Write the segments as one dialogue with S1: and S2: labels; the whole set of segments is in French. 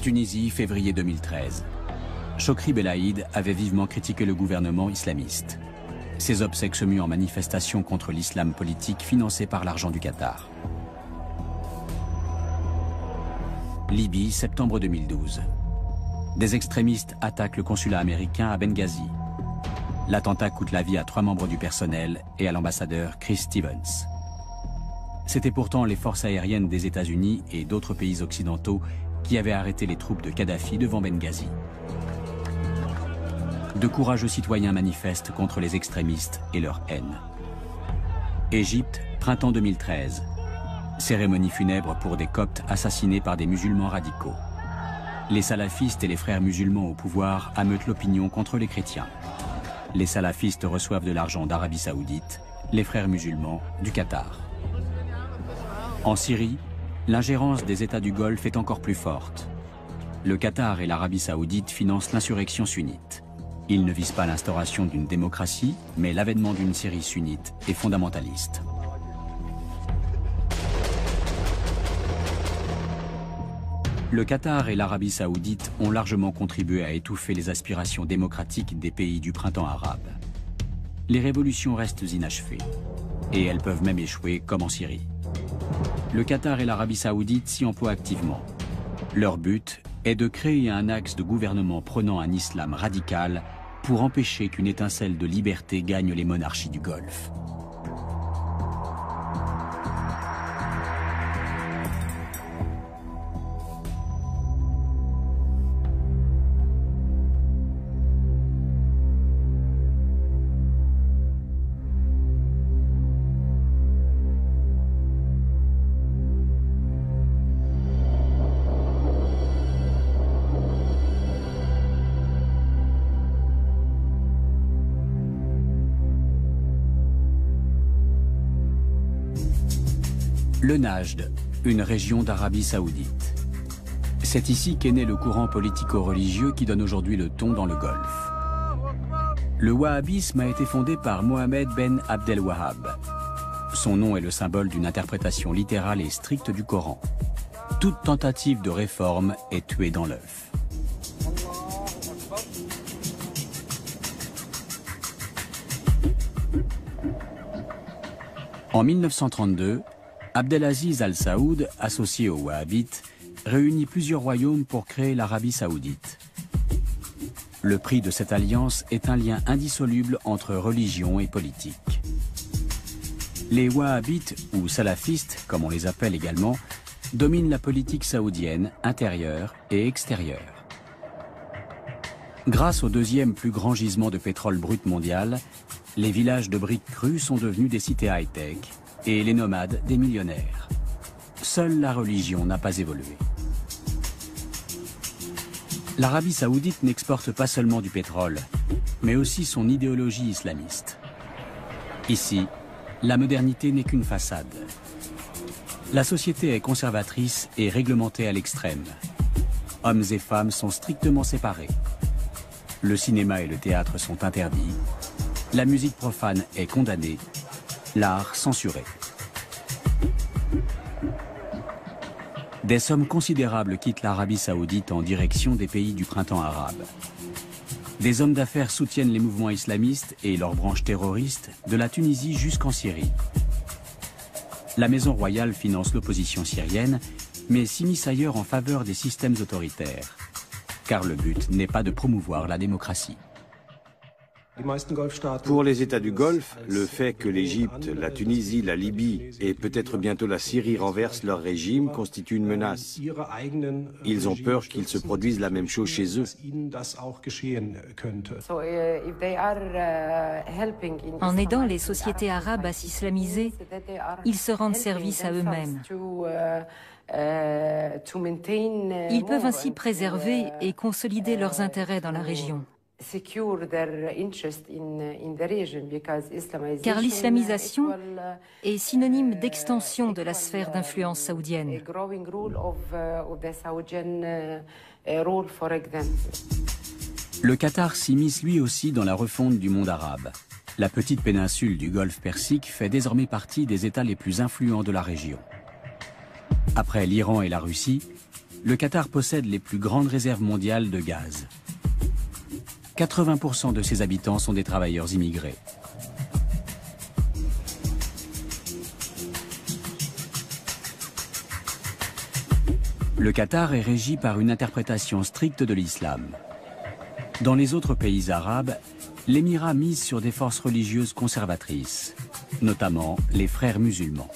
S1: Tunisie, février 2013. Chokri Belaïd avait vivement critiqué le gouvernement islamiste. Ses obsèques se muent en manifestation contre l'islam politique financé par l'argent du Qatar. Libye, septembre 2012. Des extrémistes attaquent le consulat américain à Benghazi. L'attentat coûte la vie à 3 membres du personnel et à l'ambassadeur Chris Stevens. C'était pourtant les forces aériennes des États-Unis et d'autres pays occidentaux qui avaient arrêté les troupes de Kadhafi devant Benghazi. De courageux citoyens manifestent contre les extrémistes et leur haine. Égypte, printemps 2013. Cérémonie funèbre pour des Coptes assassinés par des musulmans radicaux. Les salafistes et les frères musulmans au pouvoir ameutent l'opinion contre les chrétiens. Les salafistes reçoivent de l'argent d'Arabie Saoudite, les frères musulmans du Qatar. En Syrie, l'ingérence des États du Golfe est encore plus forte. Le Qatar et l'Arabie Saoudite financent l'insurrection sunnite. Ils ne visent pas l'instauration d'une démocratie, mais l'avènement d'une Syrie sunnite et fondamentaliste. Le Qatar et l'Arabie Saoudite ont largement contribué à étouffer les aspirations démocratiques des pays du printemps arabe. Les révolutions restent inachevées, et elles peuvent même échouer comme en Syrie. Le Qatar et l'Arabie Saoudite s'y emploient activement. Leur but est de créer un axe de gouvernement prônant un islam radical pour empêcher qu'une étincelle de liberté gagne les monarchies du Golfe. Le Najd, une région d'Arabie Saoudite. C'est ici qu'est né le courant politico-religieux qui donne aujourd'hui le ton dans le Golfe. Le wahhabisme a été fondé par Mohammed ben Abdel Wahhab. Son nom est le symbole d'une interprétation littérale et stricte du Coran. Toute tentative de réforme est tuée dans l'œuf. En 1932, Abdelaziz al-Saoud, associé aux Wahhabites, réunit plusieurs royaumes pour créer l'Arabie Saoudite. Le prix de cette alliance est un lien indissoluble entre religion et politique. Les Wahhabites, ou salafistes, comme on les appelle également, dominent la politique saoudienne intérieure et extérieure. Grâce au deuxième plus grand gisement de pétrole brut mondial, les villages de briques crues sont devenus des cités high-tech, et les nomades des millionnaires. Seule la religion n'a pas évolué. L'Arabie Saoudite n'exporte pas seulement du pétrole, mais aussi son idéologie islamiste. Ici, la modernité n'est qu'une façade. La société est conservatrice et réglementée à l'extrême. Hommes et femmes sont strictement séparés. Le cinéma et le théâtre sont interdits. La musique profane est condamnée. L'art censuré. Des sommes considérables quittent l'Arabie Saoudite en direction des pays du printemps arabe. Des hommes d'affaires soutiennent les mouvements islamistes et leurs branches terroristes de la Tunisie jusqu'en Syrie. La Maison royale finance l'opposition syrienne, mais s'immisce ailleurs en faveur des systèmes autoritaires. Car le but n'est pas de promouvoir la démocratie.
S2: Pour les États du Golfe, le fait que l'Égypte, la Tunisie, la Libye et peut-être bientôt la Syrie renversent leur régime constitue une menace. Ils ont peur qu'il se produise la même chose chez eux.
S3: En aidant les sociétés arabes à s'islamiser, ils se rendent service à eux-mêmes. Ils peuvent ainsi préserver et consolider leurs intérêts dans la région. Car l'islamisation est synonyme d'extension de la sphère d'influence saoudienne.
S1: Le Qatar s'immisce lui aussi dans la refonte du monde arabe. La petite péninsule du Golfe Persique fait désormais partie des États les plus influents de la région. Après l'Iran et la Russie, le Qatar possède les plus grandes réserves mondiales de gaz. 80% de ses habitants sont des travailleurs immigrés. Le Qatar est régi par une interprétation stricte de l'islam. Dans les autres pays arabes, l'émirat mise sur des forces religieuses conservatrices, notamment les frères musulmans.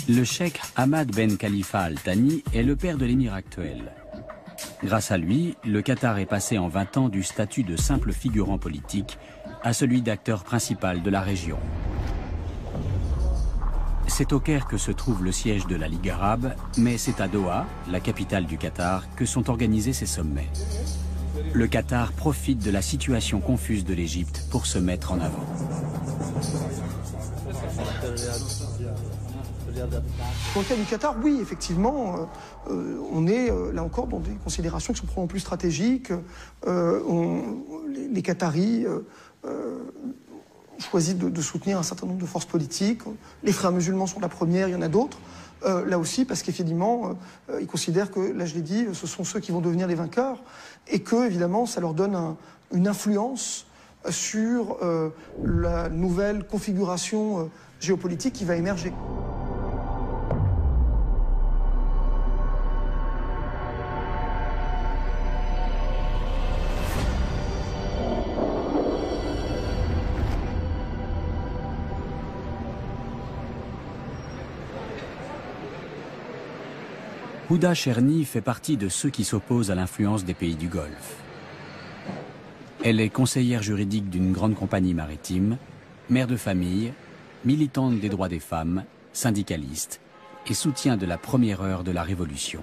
S1: Le cheikh Hamad Ben Khalifa Al Thani est le père de l'émir actuel. Grâce à lui, le Qatar est passé en 20 ans du statut de simple figurant politique à celui d'acteur principal de la région. C'est au Caire que se trouve le siège de la Ligue arabe, mais c'est à Doha, la capitale du Qatar, que sont organisés ces sommets. Le Qatar profite de la situation confuse de l'Égypte pour se mettre en avant.
S4: Dans le cas du Qatar, oui, effectivement, on est là encore dans des considérations qui sont probablement plus stratégiques. Les Qataris ont choisi de soutenir un certain nombre de forces politiques. Les frères musulmans sont la première, il y en a d'autres. Là aussi, parce qu'effectivement, ils considèrent que, là je l'ai dit, ce sont ceux qui vont devenir les vainqueurs et que, évidemment, ça leur donne une influence sur la nouvelle configuration géopolitique qui va émerger.
S1: Houda Cherni fait partie de ceux qui s'opposent à l'influence des pays du Golfe. Elle est conseillère juridique d'une grande compagnie maritime, mère de famille, militante des droits des femmes, syndicaliste et soutien de la première heure de la Révolution.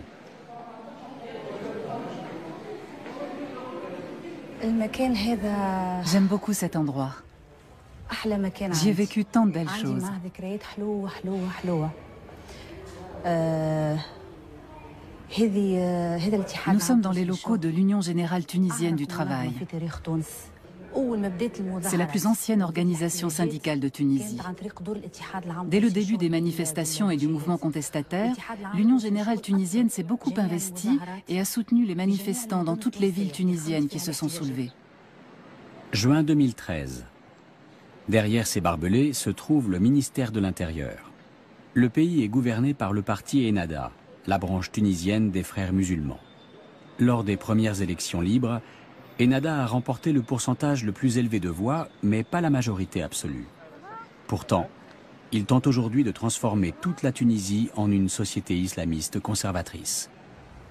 S5: J'aime beaucoup cet endroit. J'y ai vécu tant de belles choses. Nous sommes dans les locaux de l'Union générale tunisienne du travail. C'est la plus ancienne organisation syndicale de Tunisie. Dès le début des manifestations et du mouvement contestataire, l'Union générale tunisienne s'est beaucoup investie et a soutenu les manifestants dans toutes les villes tunisiennes qui se sont soulevées.
S1: Juin 2013. Derrière ces barbelés se trouve le ministère de l'Intérieur. Le pays est gouverné par le parti Ennahda, la branche tunisienne des frères musulmans. Lors des premières élections libres, Ennahda a remporté le pourcentage le plus élevé de voix, mais pas la majorité absolue. Pourtant, il tente aujourd'hui de transformer toute la Tunisie en une société islamiste conservatrice.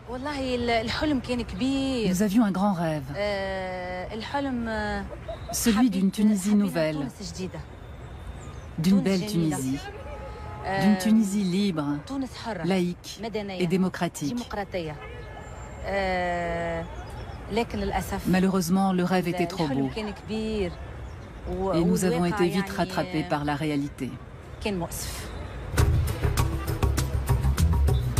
S5: Nous avions un grand rêve, celui d'une Tunisie nouvelle, d'une belle Tunisie. D'une Tunisie libre, laïque et démocratique. Malheureusement, le rêve était trop beau. Et nous avons été vite rattrapés par la réalité.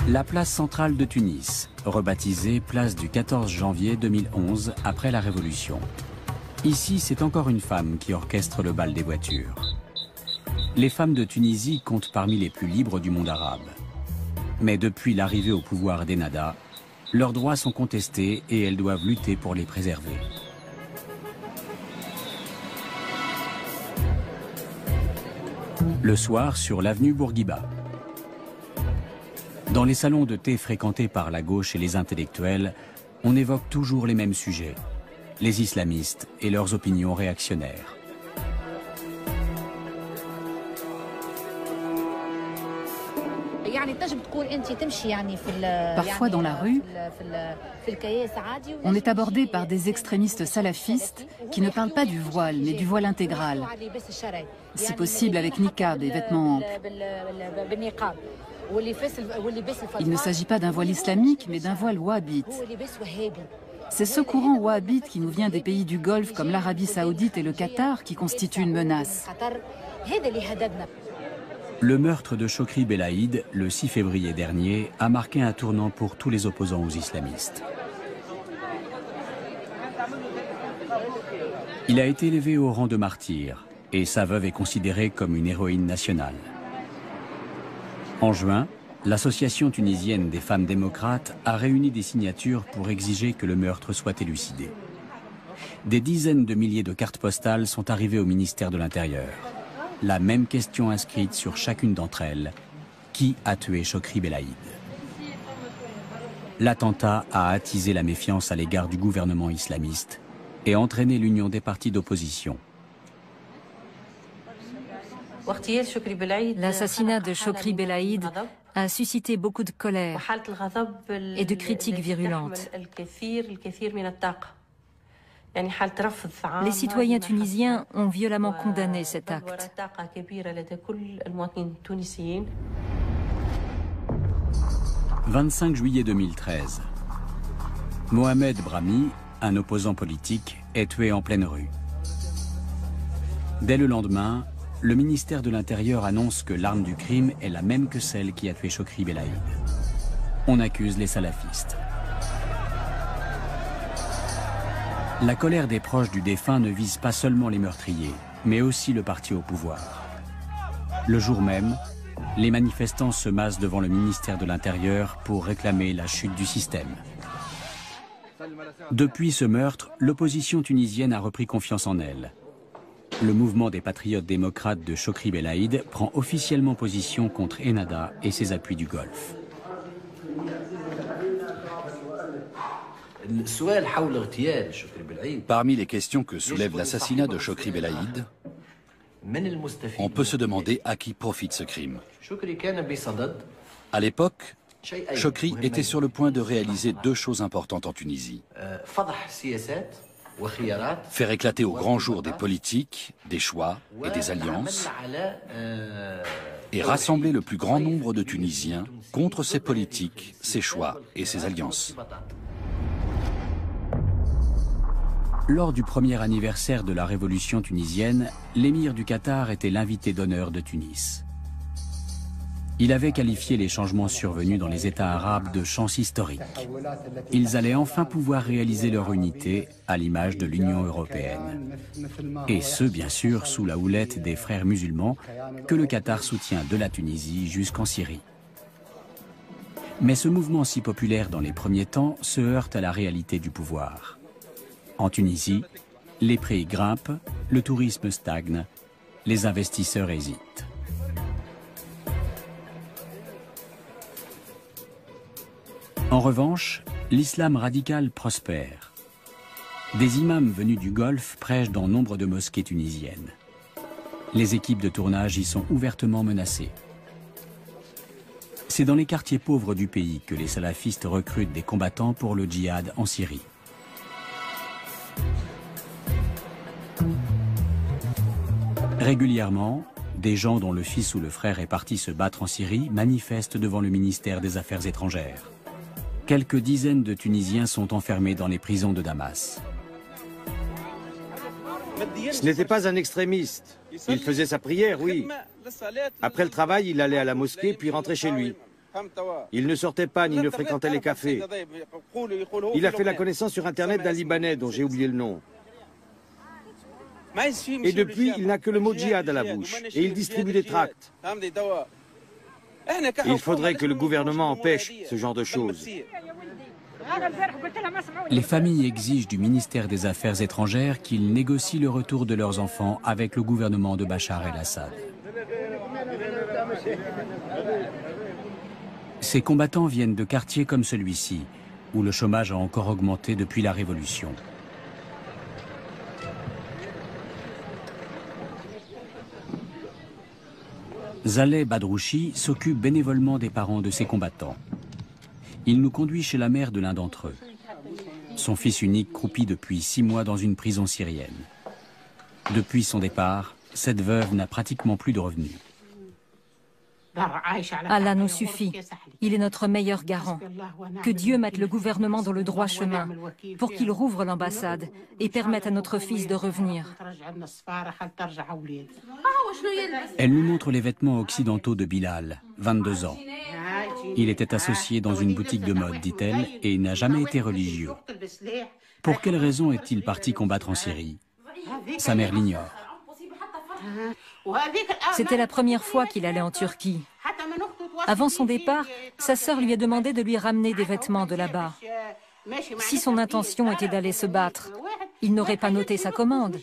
S1: La place centrale de Tunis, rebaptisée place du 14 janvier 2011 après la Révolution. Ici, c'est encore une femme qui orchestre le bal des voitures. Les femmes de Tunisie comptent parmi les plus libres du monde arabe. Mais depuis l'arrivée au pouvoir d'Ennahda, leurs droits sont contestés et elles doivent lutter pour les préserver. Le soir, sur l'avenue Bourguiba. Dans les salons de thé fréquentés par la gauche et les intellectuels, on évoque toujours les mêmes sujets, les islamistes et leurs opinions réactionnaires.
S5: Parfois dans la rue, on est abordé par des extrémistes salafistes qui ne parlent pas du voile, mais du voile intégral. Si possible avec niqab et vêtements amples. Il ne s'agit pas d'un voile islamique, mais d'un voile wahhabite. C'est ce courant wahhabite qui nous vient des pays du Golfe comme l'Arabie saoudite et le Qatar qui constitue une menace.
S1: Le meurtre de Chokri Belaïd, le 6 février dernier, a marqué un tournant pour tous les opposants aux islamistes. Il a été élevé au rang de martyr, et sa veuve est considérée comme une héroïne nationale. En juin, l'Association tunisienne des femmes démocrates a réuni des signatures pour exiger que le meurtre soit élucidé. Des dizaines de milliers de cartes postales sont arrivées au ministère de l'Intérieur. La même question inscrite sur chacune d'entre elles. Qui a tué Chokri Belaïd? L'attentat a attisé la méfiance à l'égard du gouvernement islamiste et entraîné l'union des partis d'opposition.
S3: L'assassinat de Chokri Belaïd a suscité beaucoup de colère et de critiques virulentes. Les citoyens tunisiens ont violemment condamné cet acte.
S1: 25 juillet 2013. Mohamed Brahmi, un opposant politique, est tué en pleine rue. Dès le lendemain, le ministère de l'Intérieur annonce que l'arme du crime est la même que celle qui a tué Chokri Belaïd. On accuse les salafistes. La colère des proches du défunt ne vise pas seulement les meurtriers, mais aussi le parti au pouvoir. Le jour même, les manifestants se massent devant le ministère de l'Intérieur pour réclamer la chute du système. Depuis ce meurtre, l'opposition tunisienne a repris confiance en elle. Le mouvement des patriotes démocrates de Chokri Belaïd prend officiellement position contre Ennahda et ses appuis du Golfe.
S6: Parmi les questions que soulève l'assassinat de Chokri Belaïd, on peut se demander à qui profite ce crime. À l'époque, Chokri était sur le point de réaliser deux choses importantes en Tunisie. Faire éclater au grand jour des politiques, des choix et des alliances, et rassembler le plus grand nombre de Tunisiens contre ces politiques, ces choix et ces alliances.
S1: Lors du premier anniversaire de la révolution tunisienne, l'émir du Qatar était l'invité d'honneur de Tunis. Il avait qualifié les changements survenus dans les États arabes de chance historique. Ils allaient enfin pouvoir réaliser leur unité à l'image de l'Union européenne. Et ce, bien sûr, sous la houlette des frères musulmans que le Qatar soutient de la Tunisie jusqu'en Syrie. Mais ce mouvement si populaire dans les premiers temps se heurte à la réalité du pouvoir. En Tunisie, les prix grimpent, le tourisme stagne, les investisseurs hésitent. En revanche, l'islam radical prospère. Des imams venus du Golfe prêchent dans nombre de mosquées tunisiennes. Les équipes de tournage y sont ouvertement menacées. C'est dans les quartiers pauvres du pays que les salafistes recrutent des combattants pour le djihad en Syrie. Régulièrement, des gens dont le fils ou le frère est parti se battre en Syrie manifestent devant le ministère des Affaires étrangères. Quelques dizaines de Tunisiens sont enfermés dans les prisons de Damas.
S2: Ce n'était pas un extrémiste. Il faisait sa prière, oui. Après le travail, il allait à la mosquée puis rentrait chez lui. Il ne sortait pas ni ne fréquentait les cafés. Il a fait la connaissance sur Internet d'un Libanais dont j'ai oublié le nom. Et depuis, il n'a que le mot djihad à la bouche et il distribue des tracts. Il faudrait que le gouvernement empêche ce genre de choses.
S1: Les familles exigent du ministère des Affaires étrangères qu'il négocie le retour de leurs enfants avec le gouvernement de Bachar el-Assad. Ces combattants viennent de quartiers comme celui-ci, où le chômage a encore augmenté depuis la Révolution. Zaleh Badrouchi s'occupe bénévolement des parents de ces combattants. Il nous conduit chez la mère de l'un d'entre eux. Son fils unique croupit depuis 6 mois dans une prison syrienne. Depuis son départ, cette veuve n'a pratiquement plus de revenus.
S3: Allah nous suffit. Il est notre meilleur garant. Que Dieu mette le gouvernement dans le droit chemin pour qu'il rouvre l'ambassade et permette à notre fils de revenir.
S1: Elle nous montre les vêtements occidentaux de Bilal, 22 ans. Il était associé dans une boutique de mode, dit-elle, et n'a jamais été religieux. Pour quelle raison est-il parti combattre en Syrie? Sa mère l'ignore.
S3: C'était la première fois qu'il allait en Turquie. Avant son départ, sa sœur lui a demandé de lui ramener des vêtements de là-bas. Si son intention était d'aller se battre, il n'aurait pas noté sa commande.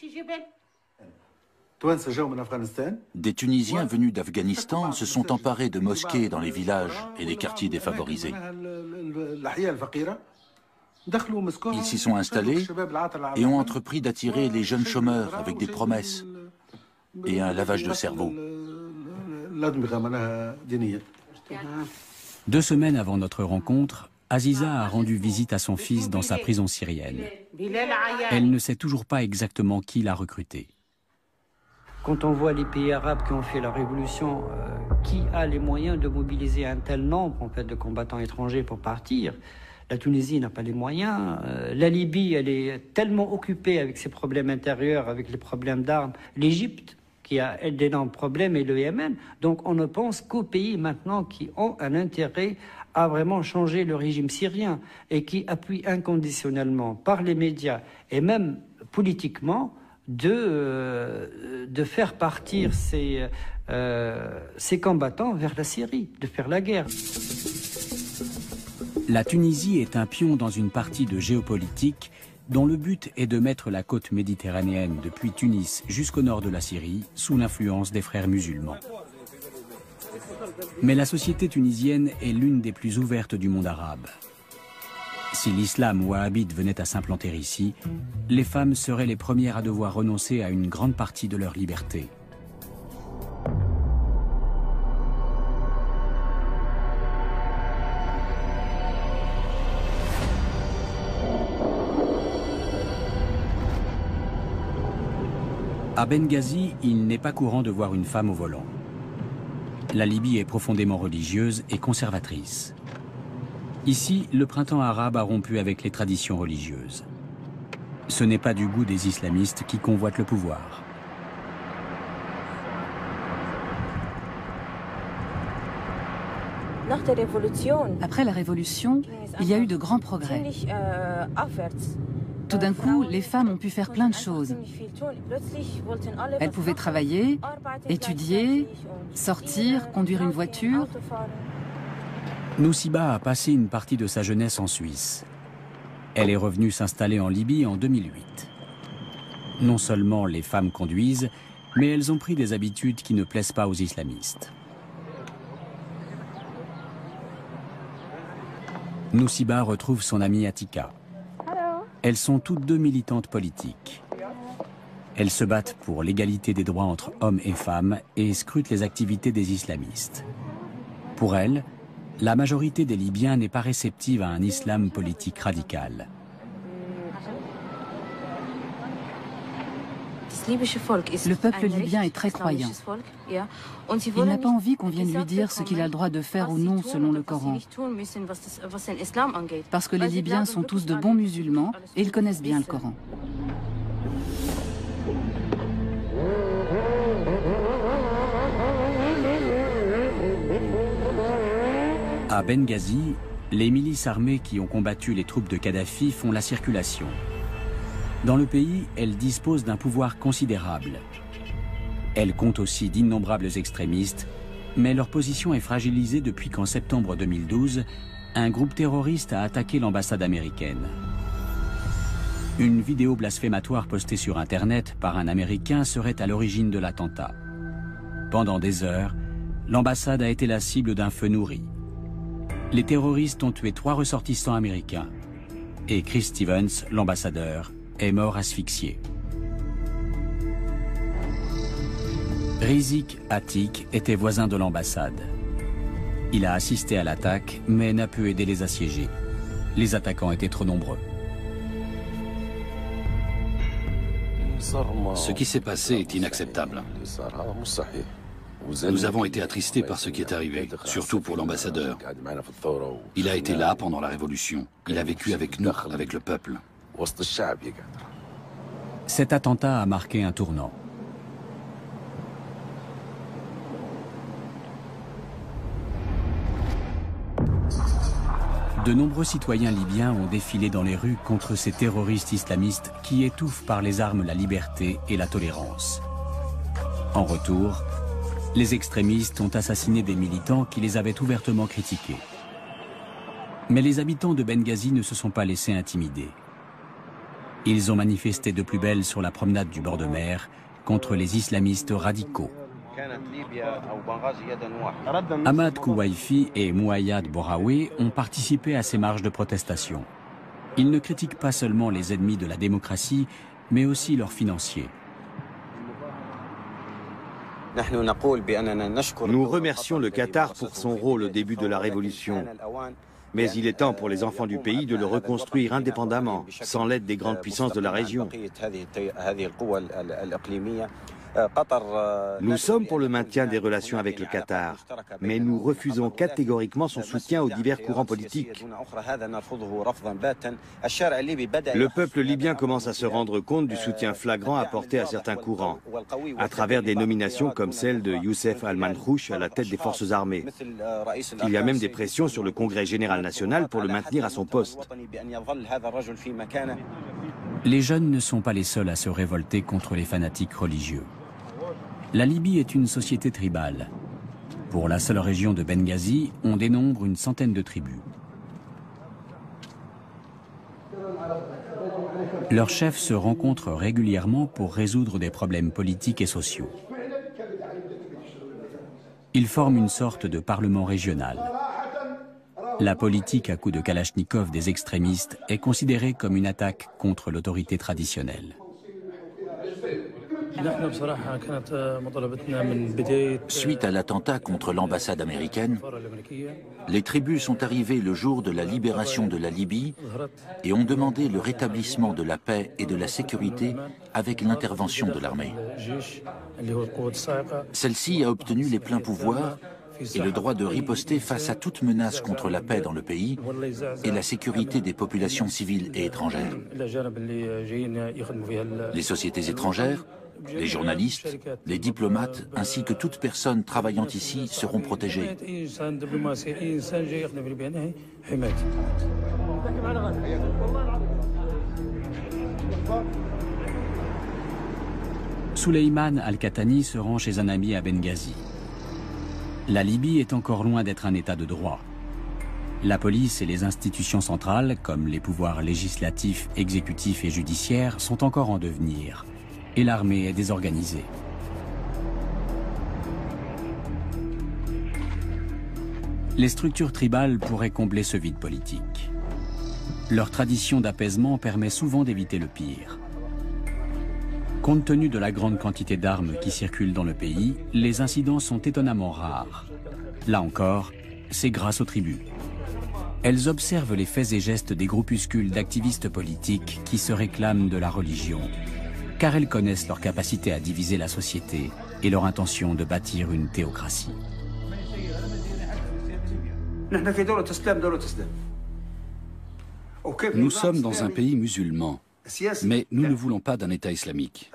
S6: Des Tunisiens venus d'Afghanistan se sont emparés de mosquées dans les villages et les quartiers défavorisés. Ils s'y sont installés et ont entrepris d'attirer les jeunes chômeurs avec des promesses et un lavage de cerveau.
S1: 2 semaines avant notre rencontre, Aziza a rendu visite à son fils dans sa prison syrienne. Elle ne sait toujours pas exactement qui l'a recruté.
S7: Quand on voit les pays arabes qui ont fait la révolution, qui a les moyens de mobiliser un tel nombre en fait, de combattants étrangers pour partir? La Tunisie n'a pas les moyens. La Libye, elle est tellement occupée avec ses problèmes intérieurs, avec les problèmes d'armes. L'Égypte, qui a d'énormes problèmes, et le Yémen. Donc on ne pense qu'aux pays maintenant qui ont un intérêt à vraiment changer le régime syrien et qui appuient inconditionnellement par les médias et même politiquement de faire partir ces combattants vers la Syrie, de faire la guerre.
S1: La Tunisie est un pion dans une partie de géopolitique dont le but est de mettre la côte méditerranéenne depuis Tunis jusqu'au nord de la Syrie sous l'influence des frères musulmans. Mais la société tunisienne est l'une des plus ouvertes du monde arabe. Si l'islam wahhabite venait à s'implanter ici, les femmes seraient les premières à devoir renoncer à une grande partie de leur liberté. À Benghazi, il n'est pas courant de voir une femme au volant. La Libye est profondément religieuse et conservatrice. Ici, le printemps arabe a rompu avec les traditions religieuses. Ce n'est pas du goût des islamistes qui convoitent le pouvoir.
S5: Après la Révolution, il y a eu de grands progrès. Tout d'un coup, les femmes ont pu faire plein de choses. Elles pouvaient travailler, étudier, sortir, conduire une voiture.
S1: Nousiba a passé une partie de sa jeunesse en Suisse. Elle est revenue s'installer en Libye en 2008. Non seulement les femmes conduisent, mais elles ont pris des habitudes qui ne plaisent pas aux islamistes. Nousiba retrouve son amie Atika. Elles sont toutes deux militantes politiques. Elles se battent pour l'égalité des droits entre hommes et femmes et scrutent les activités des islamistes. Pour elles, la majorité des Libyens n'est pas réceptive à un islam politique radical.
S5: Le peuple libyen est très croyant. Il n'a pas envie qu'on vienne lui dire ce qu'il a le droit de faire ou non selon le Coran. Parce que les Libyens sont tous de bons musulmans et ils connaissent bien le Coran.
S1: À Benghazi, les milices armées qui ont combattu les troupes de Kadhafi font la circulation. Dans le pays, elles disposent d'un pouvoir considérable. Elles comptent aussi d'innombrables extrémistes, mais leur position est fragilisée depuis qu'en septembre 2012, un groupe terroriste a attaqué l'ambassade américaine. Une vidéo blasphématoire postée sur Internet par un Américain serait à l'origine de l'attentat. Pendant des heures, l'ambassade a été la cible d'un feu nourri. Les terroristes ont tué 3 ressortissants américains. Et Chris Stevens, l'ambassadeur, est mort asphyxié. Rizik Atik était voisin de l'ambassade. Il a assisté à l'attaque, mais n'a pu aider les assiégés. Les attaquants étaient trop nombreux.
S6: Ce qui s'est passé est inacceptable. Nous avons été attristés par ce qui est arrivé, surtout pour l'ambassadeur. Il a été là pendant la Révolution. Il a vécu avec nous, avec le peuple.
S1: Cet attentat a marqué un tournant. De nombreux citoyens libyens ont défilé dans les rues contre ces terroristes islamistes qui étouffent par les armes la liberté et la tolérance. En retour, les extrémistes ont assassiné des militants qui les avaient ouvertement critiqués. Mais les habitants de Benghazi ne se sont pas laissés intimider. Ils ont manifesté de plus belle sur la promenade du bord de mer contre les islamistes radicaux. Ahmad Kouwaifi et Mouayyad Boraoui ont participé à ces marches de protestation. Ils ne critiquent pas seulement les ennemis de la démocratie, mais aussi leurs financiers.
S2: Nous remercions le Qatar pour son rôle au début de la révolution. Mais il est temps pour les enfants du pays de le reconstruire indépendamment, sans l'aide des grandes puissances de la région. Nous sommes pour le maintien des relations avec le Qatar, mais nous refusons catégoriquement son soutien aux divers courants politiques. Le peuple libyen commence à se rendre compte du soutien flagrant apporté à certains courants, à travers des nominations comme celle de Youssef Al-Mankhouch à la tête des forces armées. Il y a même des pressions sur le Congrès général national pour le maintenir à son poste.
S1: Les jeunes ne sont pas les seuls à se révolter contre les fanatiques religieux. La Libye est une société tribale. Pour la seule région de Benghazi, on dénombre une centaine de tribus. Leurs chefs se rencontrent régulièrement pour résoudre des problèmes politiques et sociaux. Ils forment une sorte de parlement régional. La politique à coups de kalachnikov des extrémistes est considérée comme une attaque contre l'autorité traditionnelle.
S6: Suite à l'attentat contre l'ambassade américaine, les tribus sont arrivées le jour de la libération de la Libye et ont demandé le rétablissement de la paix et de la sécurité avec l'intervention de l'armée. Celle-ci a obtenu les pleins pouvoirs et le droit de riposter face à toute menace contre la paix dans le pays et la sécurité des populations civiles et étrangères. Les sociétés étrangères, les journalistes, les diplomates, ainsi que toute personne travaillant ici seront protégés.
S1: Souleyman Al-Qahtani se rend chez un ami à Benghazi. La Libye est encore loin d'être un état de droit. La police et les institutions centrales, comme les pouvoirs législatifs, exécutifs et judiciaires, sont encore en devenir. Et l'armée est désorganisée. Les structures tribales pourraient combler ce vide politique. Leur tradition d'apaisement permet souvent d'éviter le pire. Compte tenu de la grande quantité d'armes qui circulent dans le pays, les incidents sont étonnamment rares. Là encore, c'est grâce aux tribus. Elles observent les faits et gestes des groupuscules d'activistes politiques qui se réclament de la religion, car elles connaissent leur capacité à diviser la société et leur intention de bâtir une théocratie.
S6: Nous sommes dans un pays musulman, mais nous ne voulons pas d'un État islamique.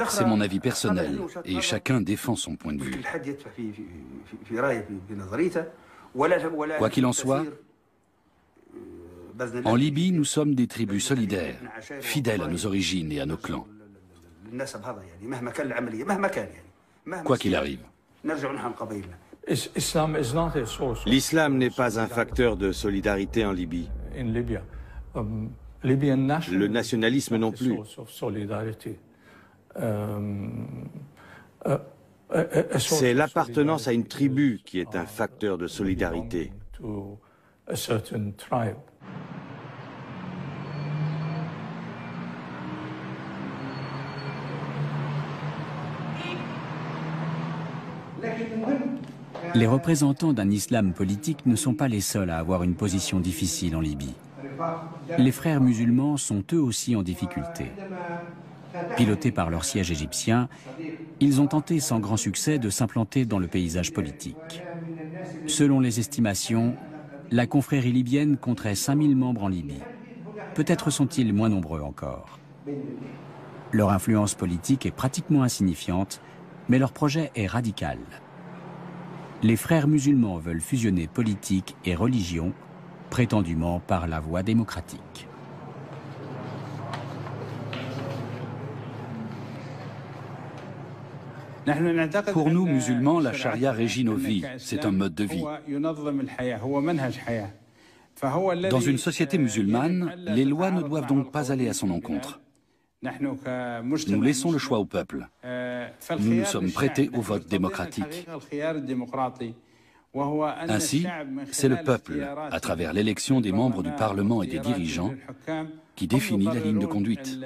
S6: C'est mon avis personnel et chacun défend son point de vue. Quoi qu'il en soit, en Libye, nous sommes des tribus solidaires, fidèles à nos origines et à nos clans. Quoi qu'il arrive.
S2: L'islam n'est pas un facteur de solidarité en Libye. Le nationalisme non plus. C'est l'appartenance à une tribu qui est un facteur de solidarité.
S1: Les représentants d'un islam politique ne sont pas les seuls à avoir une position difficile en Libye. Les frères musulmans sont eux aussi en difficulté. Pilotés par leur siège égyptien, ils ont tenté sans grand succès de s'implanter dans le paysage politique. Selon les estimations, la confrérie libyenne compterait 5000 membres en Libye. Peut-être sont-ils moins nombreux encore. Leur influence politique est pratiquement insignifiante, mais leur projet est radical. Les frères musulmans veulent fusionner politique et religion, prétendument par la voie démocratique.
S6: Pour nous, musulmans, la charia régit nos vies. C'est un mode de vie. Dans une société musulmane, les lois ne doivent donc pas aller à son encontre. Nous laissons le choix au peuple. Nous nous sommes prêtés au vote démocratique. Ainsi, c'est le peuple, à travers l'élection des membres du Parlement et des dirigeants, qui définit la ligne de conduite.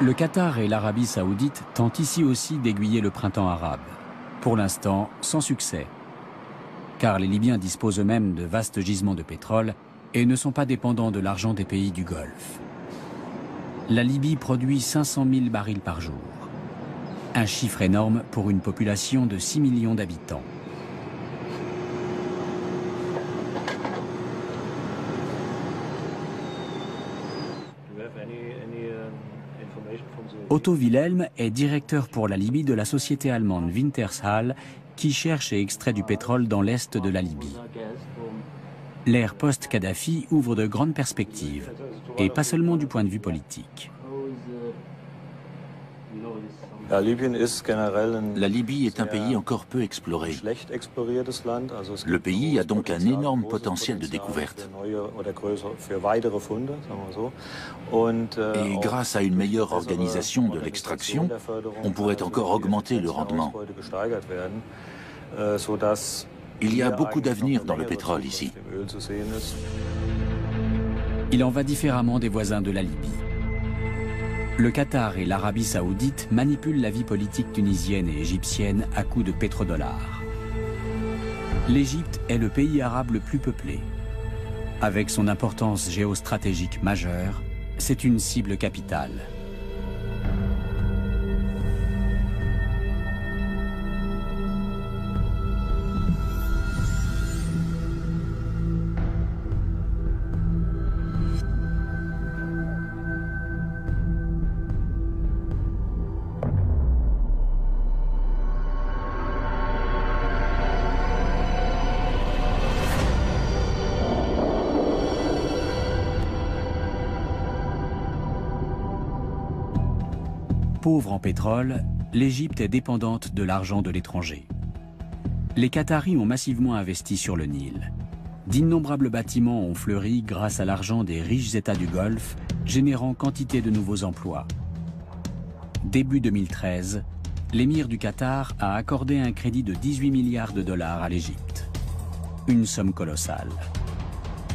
S1: Le Qatar et l'Arabie saoudite tentent ici aussi d'aiguiller le printemps arabe. Pour l'instant, sans succès. Car les Libyens disposent eux-mêmes de vastes gisements de pétrole et ne sont pas dépendants de l'argent des pays du Golfe. La Libye produit 500 000 barils par jour. Un chiffre énorme pour une population de 6 millions d'habitants. Otto Wilhelm est directeur pour la Libye de la société allemande Wintershall qui cherche et extrait du pétrole dans l'est de la Libye. L'ère post-Kadhafi ouvre de grandes perspectives, et pas seulement du point de vue politique.
S8: La Libye est un pays encore peu exploré. Le pays a donc un énorme potentiel de découverte. Et grâce à une meilleure organisation de l'extraction, on pourrait encore augmenter le rendement. Il y a beaucoup d'avenir dans le pétrole ici.
S1: Il en va différemment des voisins de la Libye. Le Qatar et l'Arabie saoudite manipulent la vie politique tunisienne et égyptienne à coups de pétrodollars. L'Égypte est le pays arabe le plus peuplé. Avec son importance géostratégique majeure, c'est une cible capitale. Pauvre en pétrole, l'Égypte est dépendante de l'argent de l'étranger. Les Qataris ont massivement investi sur le Nil. D'innombrables bâtiments ont fleuri grâce à l'argent des riches États du Golfe, générant quantité de nouveaux emplois. Début 2013, l'émir du Qatar a accordé un crédit de 18 milliards de dollars à l'Égypte. Une somme colossale.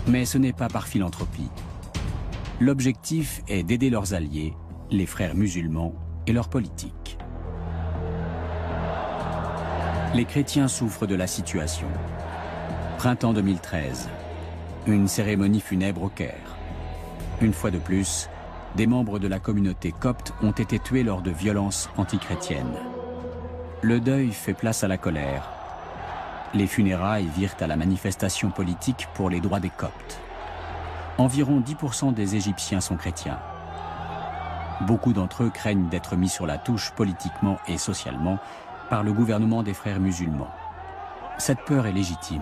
S1: Mais ce n'est pas par philanthropie. L'objectif est d'aider leurs alliés, les frères musulmans, et leur politique. Les chrétiens souffrent de la situation. Printemps 2013. Une cérémonie funèbre au Caire. Une fois de plus, des membres de la communauté copte ont été tués lors de violences antichrétiennes. Le deuil fait place à la colère. Les funérailles virent à la manifestation politique pour les droits des coptes. Environ 10% des Égyptiens sont chrétiens. Beaucoup d'entre eux craignent d'être mis sur la touche politiquement et socialement par le gouvernement des frères musulmans. Cette peur est légitime.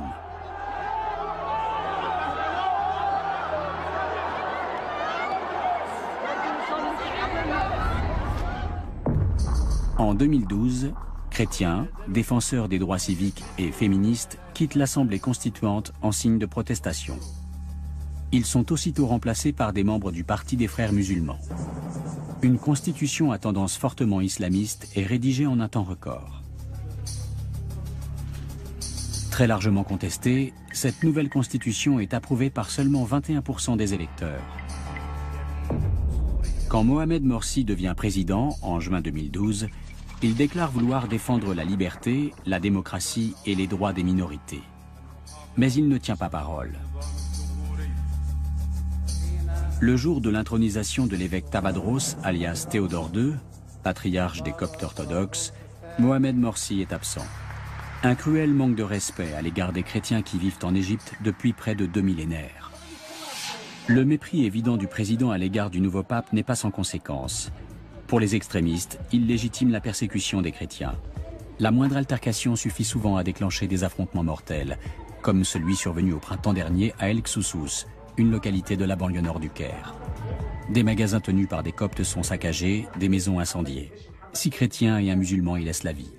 S1: En 2012, chrétiens, défenseurs des droits civiques et féministes quittent l'Assemblée constituante en signe de protestation. Ils sont aussitôt remplacés par des membres du Parti des frères musulmans. Une constitution à tendance fortement islamiste est rédigée en un temps record. Très largement contestée, cette nouvelle constitution est approuvée par seulement 21% des électeurs. Quand Mohamed Morsi devient président en juin 2012, il déclare vouloir défendre la liberté, la démocratie et les droits des minorités. Mais il ne tient pas parole. Le jour de l'intronisation de l'évêque Tabadros, alias Théodore II, patriarche des Coptes orthodoxes, Mohamed Morsi est absent. Un cruel manque de respect à l'égard des chrétiens qui vivent en Égypte depuis près de 2 millénaires. Le mépris évident du président à l'égard du nouveau pape n'est pas sans conséquence. Pour les extrémistes, il légitime la persécution des chrétiens. La moindre altercation suffit souvent à déclencher des affrontements mortels, comme celui survenu au printemps dernier à El Ksoussous, une localité de la banlieue nord du Caire. Des magasins tenus par des coptes sont saccagés, des maisons incendiées. 6 chrétiens et un musulman y laissent la vie.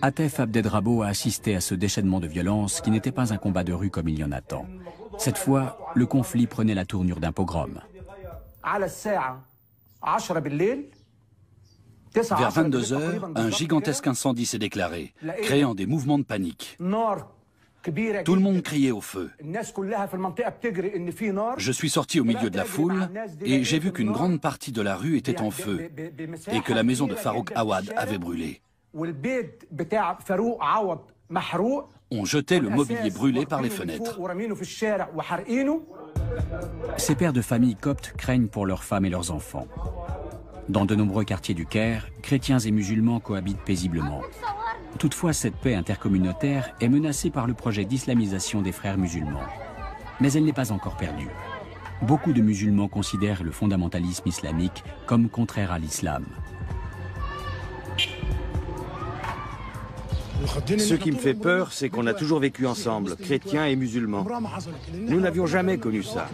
S1: Atef Abdedrabo a assisté à ce déchaînement de violence qui n'était pas un combat de rue comme il y en a tant. Cette fois, le conflit prenait la tournure d'un pogrom.
S6: Vers 22 h, un gigantesque incendie s'est déclaré, créant des mouvements de panique. Tout le monde criait au feu. Je suis sorti au milieu de la foule et j'ai vu qu'une grande partie de la rue était en feu et que la maison de Farouk Awad avait brûlé. On jetait le mobilier brûlé par les fenêtres.
S1: Ces pères de famille coptes craignent pour leurs femmes et leurs enfants. Dans de nombreux quartiers du Caire, chrétiens et musulmans cohabitent paisiblement. Toutefois, cette paix intercommunautaire est menacée par le projet d'islamisation des frères musulmans. Mais elle n'est pas encore perdue. Beaucoup de musulmans considèrent le fondamentalisme islamique comme contraire à l'islam.
S2: Ce qui me fait peur, c'est qu'on a toujours vécu ensemble, chrétiens et musulmans. Nous n'avions jamais connu ça.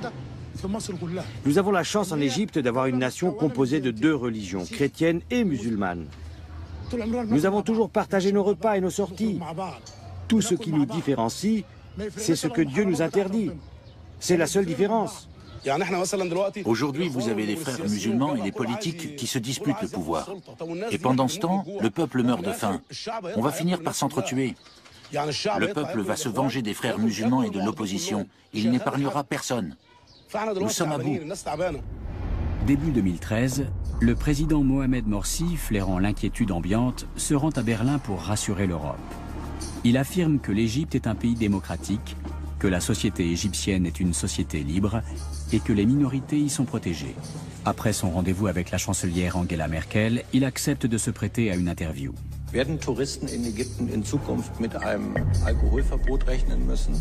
S2: Nous avons la chance en Égypte d'avoir une nation composée de 2 religions, chrétienne et musulmane. Nous avons toujours partagé nos repas et nos sorties. Tout ce qui nous différencie, c'est ce que Dieu nous interdit. C'est la seule différence.
S8: Aujourd'hui, vous avez les frères musulmans et les politiques qui se disputent le pouvoir. Et pendant ce temps, le peuple meurt de faim. On va finir par s'entretuer. Le peuple va se venger des frères musulmans et de l'opposition. Il n'épargnera personne. Nous sommes à bout.
S1: Début 2013, le président Mohamed Morsi, flairant l'inquiétude ambiante, se rend à Berlin pour rassurer l'Europe. Il affirme que l'Égypte est un pays démocratique, que la société égyptienne est une société libre et que les minorités y sont protégées. Après son rendez-vous avec la chancelière Angela Merkel, il accepte de se prêter à une interview.
S9: Werden Touristen in Ägypten in Zukunft mit einem Alkoholverbot rechnen müssen?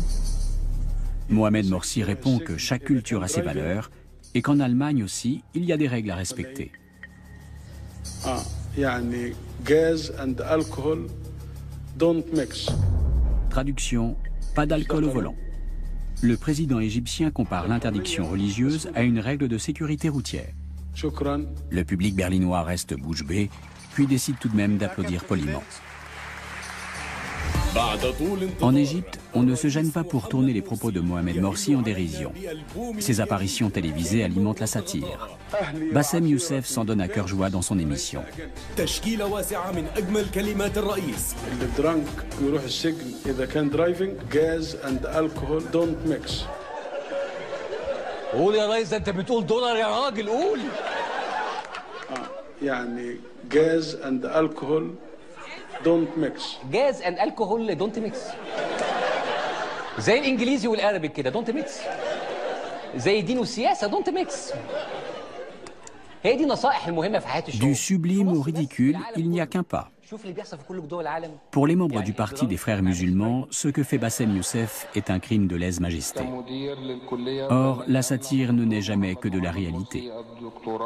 S1: Mohamed Morsi répond que chaque culture a ses valeurs et qu'en Allemagne aussi, il y a des règles à respecter. Traduction, pas d'alcool au volant. Le président égyptien compare l'interdiction religieuse à une règle de sécurité routière. Le public berlinois reste bouche bée, puis décide tout de même d'applaudir poliment. En Égypte, on ne se gêne pas pour tourner les propos de Mohamed Morsi en dérision. Ses apparitions télévisées alimentent la satire. Bassem Youssef s'en donne à cœur joie dans son émission.
S10: don't mix. Gas and alcohol don't mix. زي الانجليزي والعربي كده don't mix. زي الدين والسياسه don't mix. هي دي نصائح المهمه في حياه الشعوب.
S1: Du sublime au ridicule, il n'y a qu'un pas. Pour les membres du parti des frères musulmans, ce que fait Bassem Youssef est un crime de lèse-majesté. Or, la satire ne naît jamais que de la réalité.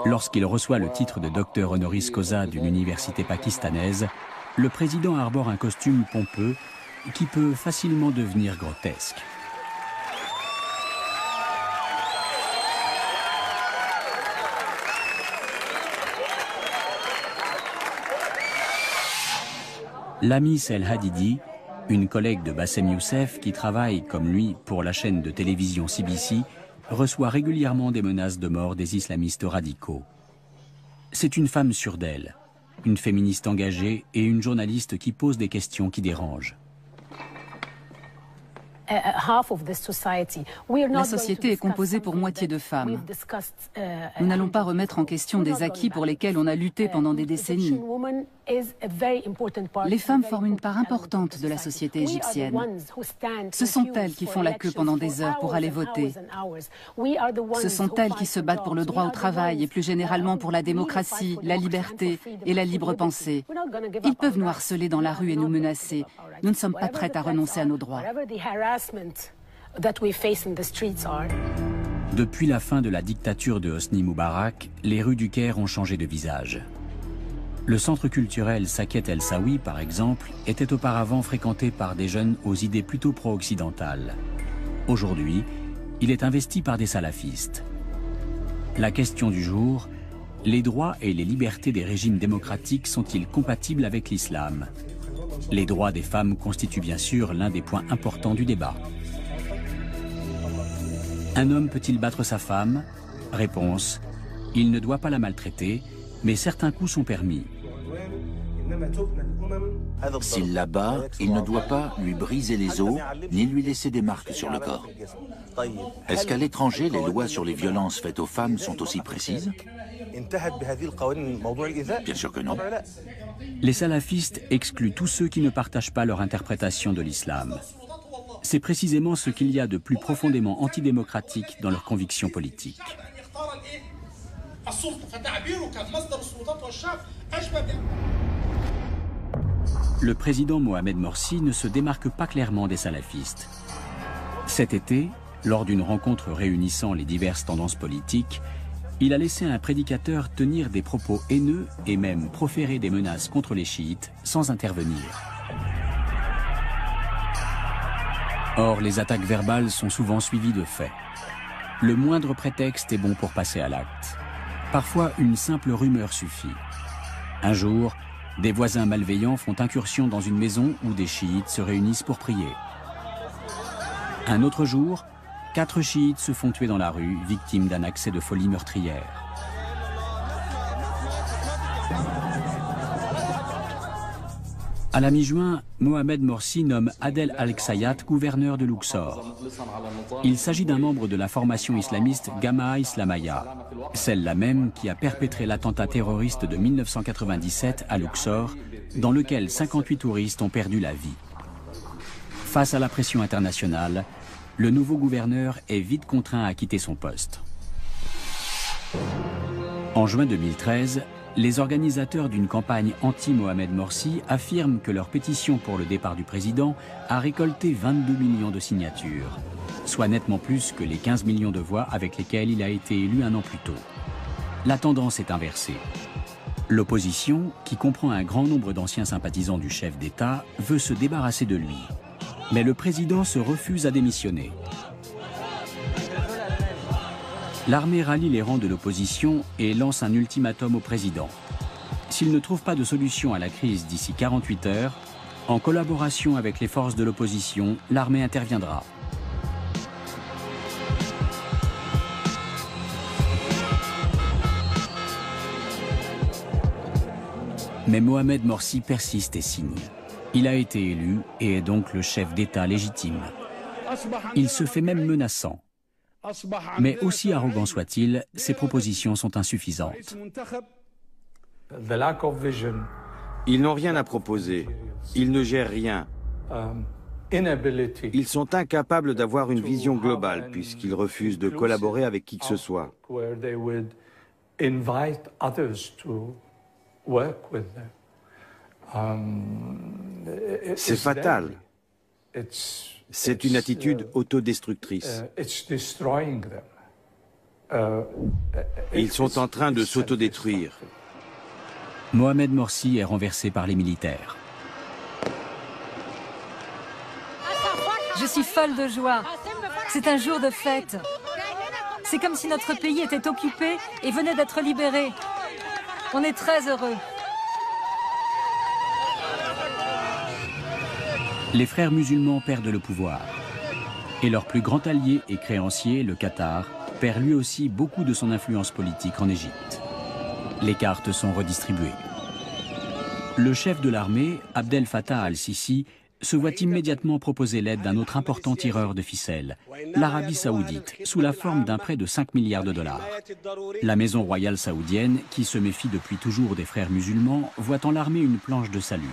S1: Lorsqu'il reçoit le titre de docteur honoris causa d'une université pakistanaise, le président arbore un costume pompeux qui peut facilement devenir grotesque. Lamis El Hadidi, une collègue de Bassem Youssef qui travaille comme lui pour la chaîne de télévision CBC, reçoit régulièrement des menaces de mort des islamistes radicaux. C'est une femme sûre d'elle, une féministe engagée et une journaliste qui pose des questions qui dérangent.
S5: La société est composée pour moitié de femmes. Nous n'allons pas remettre en question des acquis pour lesquels on a lutté pendant des décennies. Les femmes forment une part importante de la société égyptienne. Ce sont elles qui font la queue pendant des heures pour aller voter. Ce sont elles qui se battent pour le droit au travail et plus généralement pour la démocratie, la liberté et la libre pensée. Ils peuvent nous harceler dans la rue et nous menacer. Nous ne sommes pas prêtes à renoncer à nos droits.
S1: Depuis la fin de la dictature de Hosni Moubarak, les rues du Caire ont changé de visage. Le centre culturel Saket El Sawi, par exemple, était auparavant fréquenté par des jeunes aux idées plutôt pro-occidentales. Aujourd'hui, il est investi par des salafistes. La question du jour, les droits et les libertés des régimes démocratiques sont-ils compatibles avec l'islam? Les droits des femmes constituent bien sûr l'un des points importants du débat. Un homme peut-il battre sa femme? Réponse: il ne doit pas la maltraiter, mais certains coups sont permis.
S8: S'il la bat, il ne doit pas lui briser les os, ni lui laisser des marques sur le corps. Est-ce qu'à l'étranger, les lois sur les violences faites aux femmes sont aussi précises? Bien sûr que non.
S1: Les salafistes excluent tous ceux qui ne partagent pas leur interprétation de l'islam. C'est précisément ce qu'il y a de plus profondément antidémocratique dans leurs convictions politiques. Le président Mohamed Morsi ne se démarque pas clairement des salafistes. Cet été, lors d'une rencontre réunissant les diverses tendances politiques, il a laissé un prédicateur tenir des propos haineux et même proférer des menaces contre les chiites sans intervenir. Or, les attaques verbales sont souvent suivies de faits. Le moindre prétexte est bon pour passer à l'acte. Parfois, une simple rumeur suffit. Un jour, des voisins malveillants font incursion dans une maison où des chiites se réunissent pour prier. Un autre jour, 4 chiites se font tuer dans la rue, victimes d'un accès de folie meurtrière. À la mi-juin, Mohamed Morsi nomme Adel Al-Ksayat gouverneur de Luxor. Il s'agit d'un membre de la formation islamiste Jama'a Islamaya, celle-là même qui a perpétré l'attentat terroriste de 1997 à Luxor, dans lequel 58 touristes ont perdu la vie. Face à la pression internationale, le nouveau gouverneur est vite contraint à quitter son poste. En juin 2013, les organisateurs d'une campagne anti-Mohamed Morsi affirment que leur pétition pour le départ du président a récolté 22 millions de signatures, soit nettement plus que les 15 millions de voix avec lesquelles il a été élu un an plus tôt. La tendance est inversée. L'opposition, qui comprend un grand nombre d'anciens sympathisants du chef d'État, veut se débarrasser de lui. Mais le président se refuse à démissionner. L'armée rallie les rangs de l'opposition et lance un ultimatum au président. S'il ne trouve pas de solution à la crise d'ici 48 heures, en collaboration avec les forces de l'opposition, l'armée interviendra. Mais Mohamed Morsi persiste et signe. Il a été élu et est donc le chef d'État légitime. Il se fait même menaçant. Mais aussi arrogant soit-il, ses propositions sont insuffisantes.
S2: Ils n'ont rien à proposer. Ils ne gèrent rien. Ils sont incapables d'avoir une vision globale puisqu'ils refusent de collaborer avec qui que ce soit. C'est fatal. C'est une attitude autodestructrice. Ils sont en train de s'autodétruire.
S1: Mohamed Morsi est renversé par les militaires.
S3: Je suis folle de joie. C'est un jour de fête. C'est comme si notre pays était occupé et venait d'être libéré. On est très heureux.
S1: Les frères musulmans perdent le pouvoir. Et leur plus grand allié et créancier, le Qatar, perd lui aussi beaucoup de son influence politique en Égypte. Les cartes sont redistribuées. Le chef de l'armée, Abdel Fattah al-Sisi, se voit immédiatement proposer l'aide d'un autre important tireur de ficelles, l'Arabie saoudite, sous la forme d'un prêt de 5 milliards de dollars. La maison royale saoudienne, qui se méfie depuis toujours des frères musulmans, voit en l'armée une planche de salut.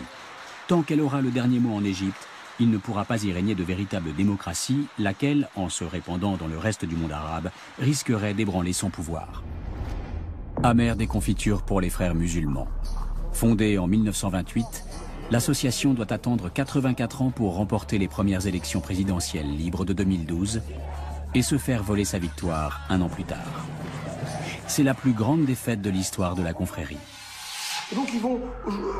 S1: Tant qu'elle aura le dernier mot en Égypte, il ne pourra pas y régner de véritable démocratie, laquelle, en se répandant dans le reste du monde arabe, risquerait d'ébranler son pouvoir. Amère déconfiture pour les frères musulmans. Fondée en 1928, l'association doit attendre 84 ans pour remporter les premières élections présidentielles libres de 2012 et se faire voler sa victoire un an plus tard. C'est la plus grande défaite de l'histoire de la confrérie.
S4: Et donc ils vont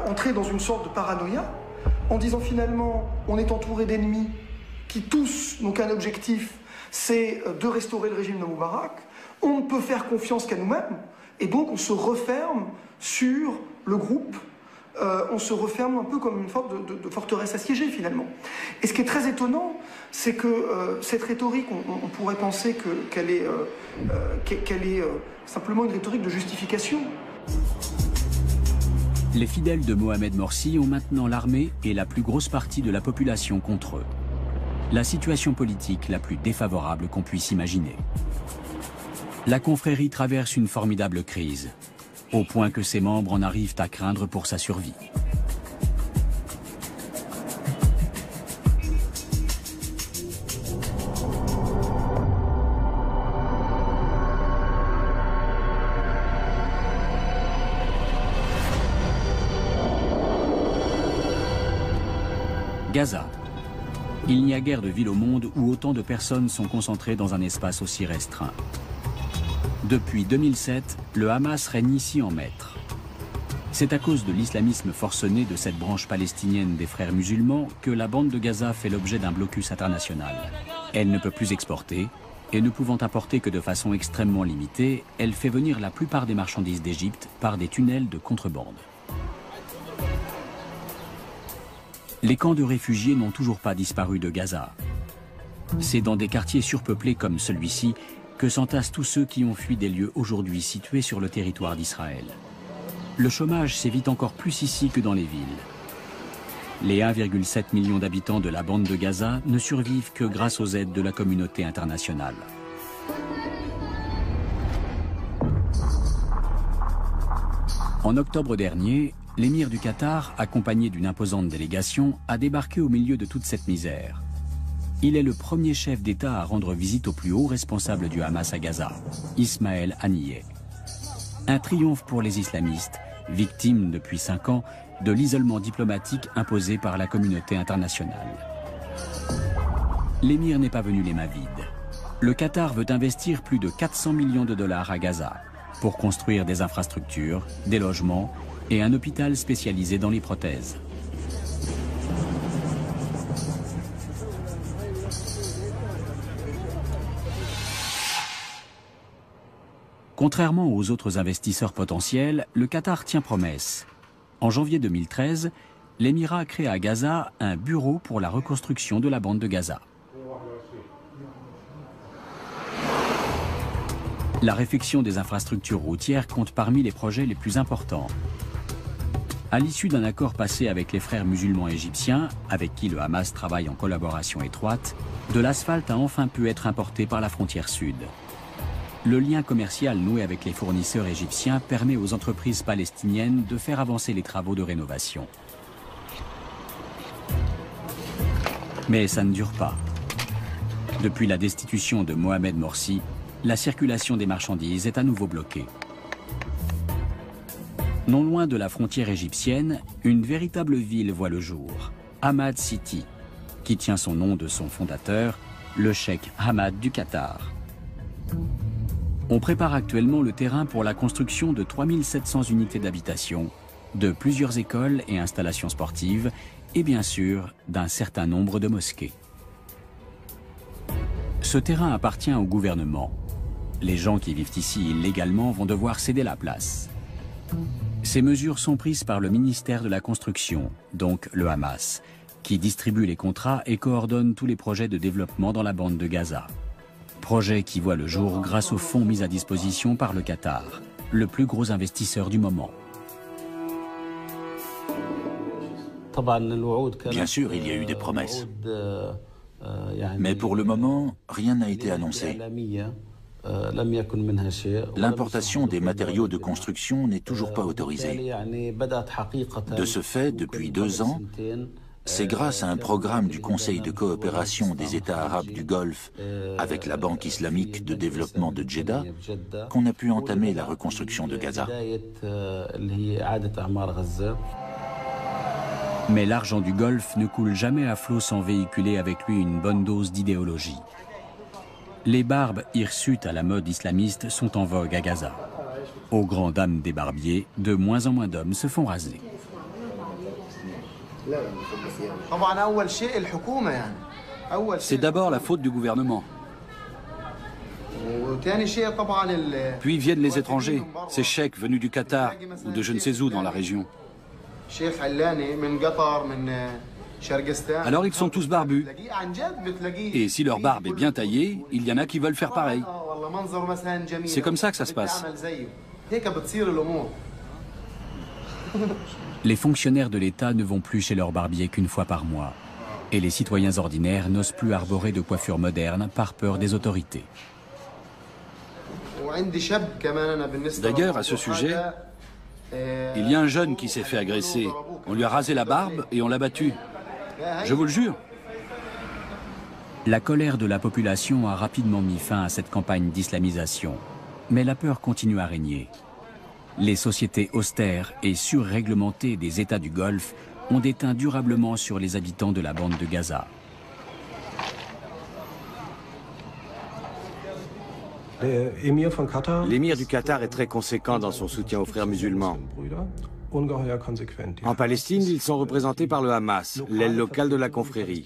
S4: entrer dans une sorte de paranoïa en disant finalement on est entouré d'ennemis qui tous n'ont qu'un objectif, c'est de restaurer le régime de Moubarak. On ne peut faire confiance qu'à nous-mêmes, et donc on se referme sur le groupe, on se referme un peu comme une sorte de forteresse assiégée finalement. Et ce qui est très étonnant, c'est que cette rhétorique, on pourrait penser qu'elle est simplement une rhétorique de justification.
S1: Les fidèles de Mohamed Morsi ont maintenant l'armée et la plus grosse partie de la population contre eux. La situation politique la plus défavorable qu'on puisse imaginer. La confrérie traverse une formidable crise, au point que ses membres en arrivent à craindre pour sa survie. Gaza. Il n'y a guère de ville au monde où autant de personnes sont concentrées dans un espace aussi restreint. Depuis 2007, le Hamas règne ici en maître. C'est à cause de l'islamisme forcené de cette branche palestinienne des frères musulmans que la bande de Gaza fait l'objet d'un blocus international. Elle ne peut plus exporter, et ne pouvant apporter que de façon extrêmement limitée, elle fait venir la plupart des marchandises d'Égypte par des tunnels de contrebande. Les camps de réfugiés n'ont toujours pas disparu de Gaza. C'est dans des quartiers surpeuplés comme celui-ci que s'entassent tous ceux qui ont fui des lieux aujourd'hui situés sur le territoire d'Israël. Le chômage sévit encore plus ici que dans les villes. Les 1,7 million d'habitants de la bande de Gaza ne survivent que grâce aux aides de la communauté internationale. En octobre dernier, l'émir du Qatar, accompagné d'une imposante délégation, a débarqué au milieu de toute cette misère. Il est le premier chef d'État à rendre visite au plus haut responsable du Hamas à Gaza, Ismaël Haniyeh. Un triomphe pour les islamistes, victimes depuis 5 ans de l'isolement diplomatique imposé par la communauté internationale. L'émir n'est pas venu les mains vides. Le Qatar veut investir plus de 400 millions de dollars à Gaza pour construire des infrastructures, des logements et un hôpital spécialisé dans les prothèses. Contrairement aux autres investisseurs potentiels, le Qatar tient promesse. En janvier 2013, l'émirat crée à Gaza un bureau pour la reconstruction de la bande de Gaza. La réfection des infrastructures routières compte parmi les projets les plus importants. À l'issue d'un accord passé avec les frères musulmans égyptiens, avec qui le Hamas travaille en collaboration étroite, de l'asphalte a enfin pu être importé par la frontière sud. Le lien commercial noué avec les fournisseurs égyptiens permet aux entreprises palestiniennes de faire avancer les travaux de rénovation. Mais ça ne dure pas. Depuis la destitution de Mohamed Morsi, la circulation des marchandises est à nouveau bloquée. Non loin de la frontière égyptienne, une véritable ville voit le jour, Hamad City, qui tient son nom de son fondateur, le cheikh Hamad du Qatar. On prépare actuellement le terrain pour la construction de 3700 unités d'habitation, de plusieurs écoles et installations sportives, et bien sûr d'un certain nombre de mosquées. Ce terrain appartient au gouvernement. Les gens qui vivent ici illégalement vont devoir céder la place. Ces mesures sont prises par le ministère de la Construction, donc le Hamas, qui distribue les contrats et coordonne tous les projets de développement dans la bande de Gaza. Projet qui voit le jour grâce aux fonds mis à disposition par le Qatar, le plus gros investisseur du moment.
S8: Bien sûr, il y a eu des promesses. Mais pour le moment, rien n'a été annoncé. L'importation des matériaux de construction n'est toujours pas autorisée. De ce fait, depuis 2 ans, c'est grâce à un programme du Conseil de coopération des États arabes du Golfe avec la Banque islamique de développement de Jeddah qu'on a pu entamer la reconstruction de Gaza.
S1: Mais l'argent du Golfe ne coule jamais à flot sans véhiculer avec lui une bonne dose d'idéologie. Les barbes hirsutes à la mode islamiste sont en vogue à Gaza. Aux grandes dames des barbiers, de moins en moins d'hommes se font raser.
S11: C'est d'abord la faute du gouvernement.
S6: Puis viennent les étrangers, ces cheikhs venus du Qatar ou de je ne sais où dans la région. Alors ils sont tous barbus. Et si leur barbe est bien taillée, il y en a qui veulent faire pareil. C'est comme ça que ça se passe.
S1: Les fonctionnaires de l'État ne vont plus chez leur barbier qu'une fois par mois. Et les citoyens ordinaires n'osent plus arborer de coiffure moderne par peur des autorités.
S6: D'ailleurs, à ce sujet, il y a un jeune qui s'est fait agresser. On lui a rasé la barbe et on l'a battu. Je vous le jure.
S1: La colère de la population a rapidement mis fin à cette campagne d'islamisation. Mais la peur continue à régner. Les sociétés austères et surréglementées des États du Golfe ont déteint durablement sur les habitants de la bande de Gaza.
S2: L'émir du Qatar est très conséquent dans son soutien aux frères musulmans. En Palestine, ils sont représentés par le Hamas, l'aile locale de la confrérie.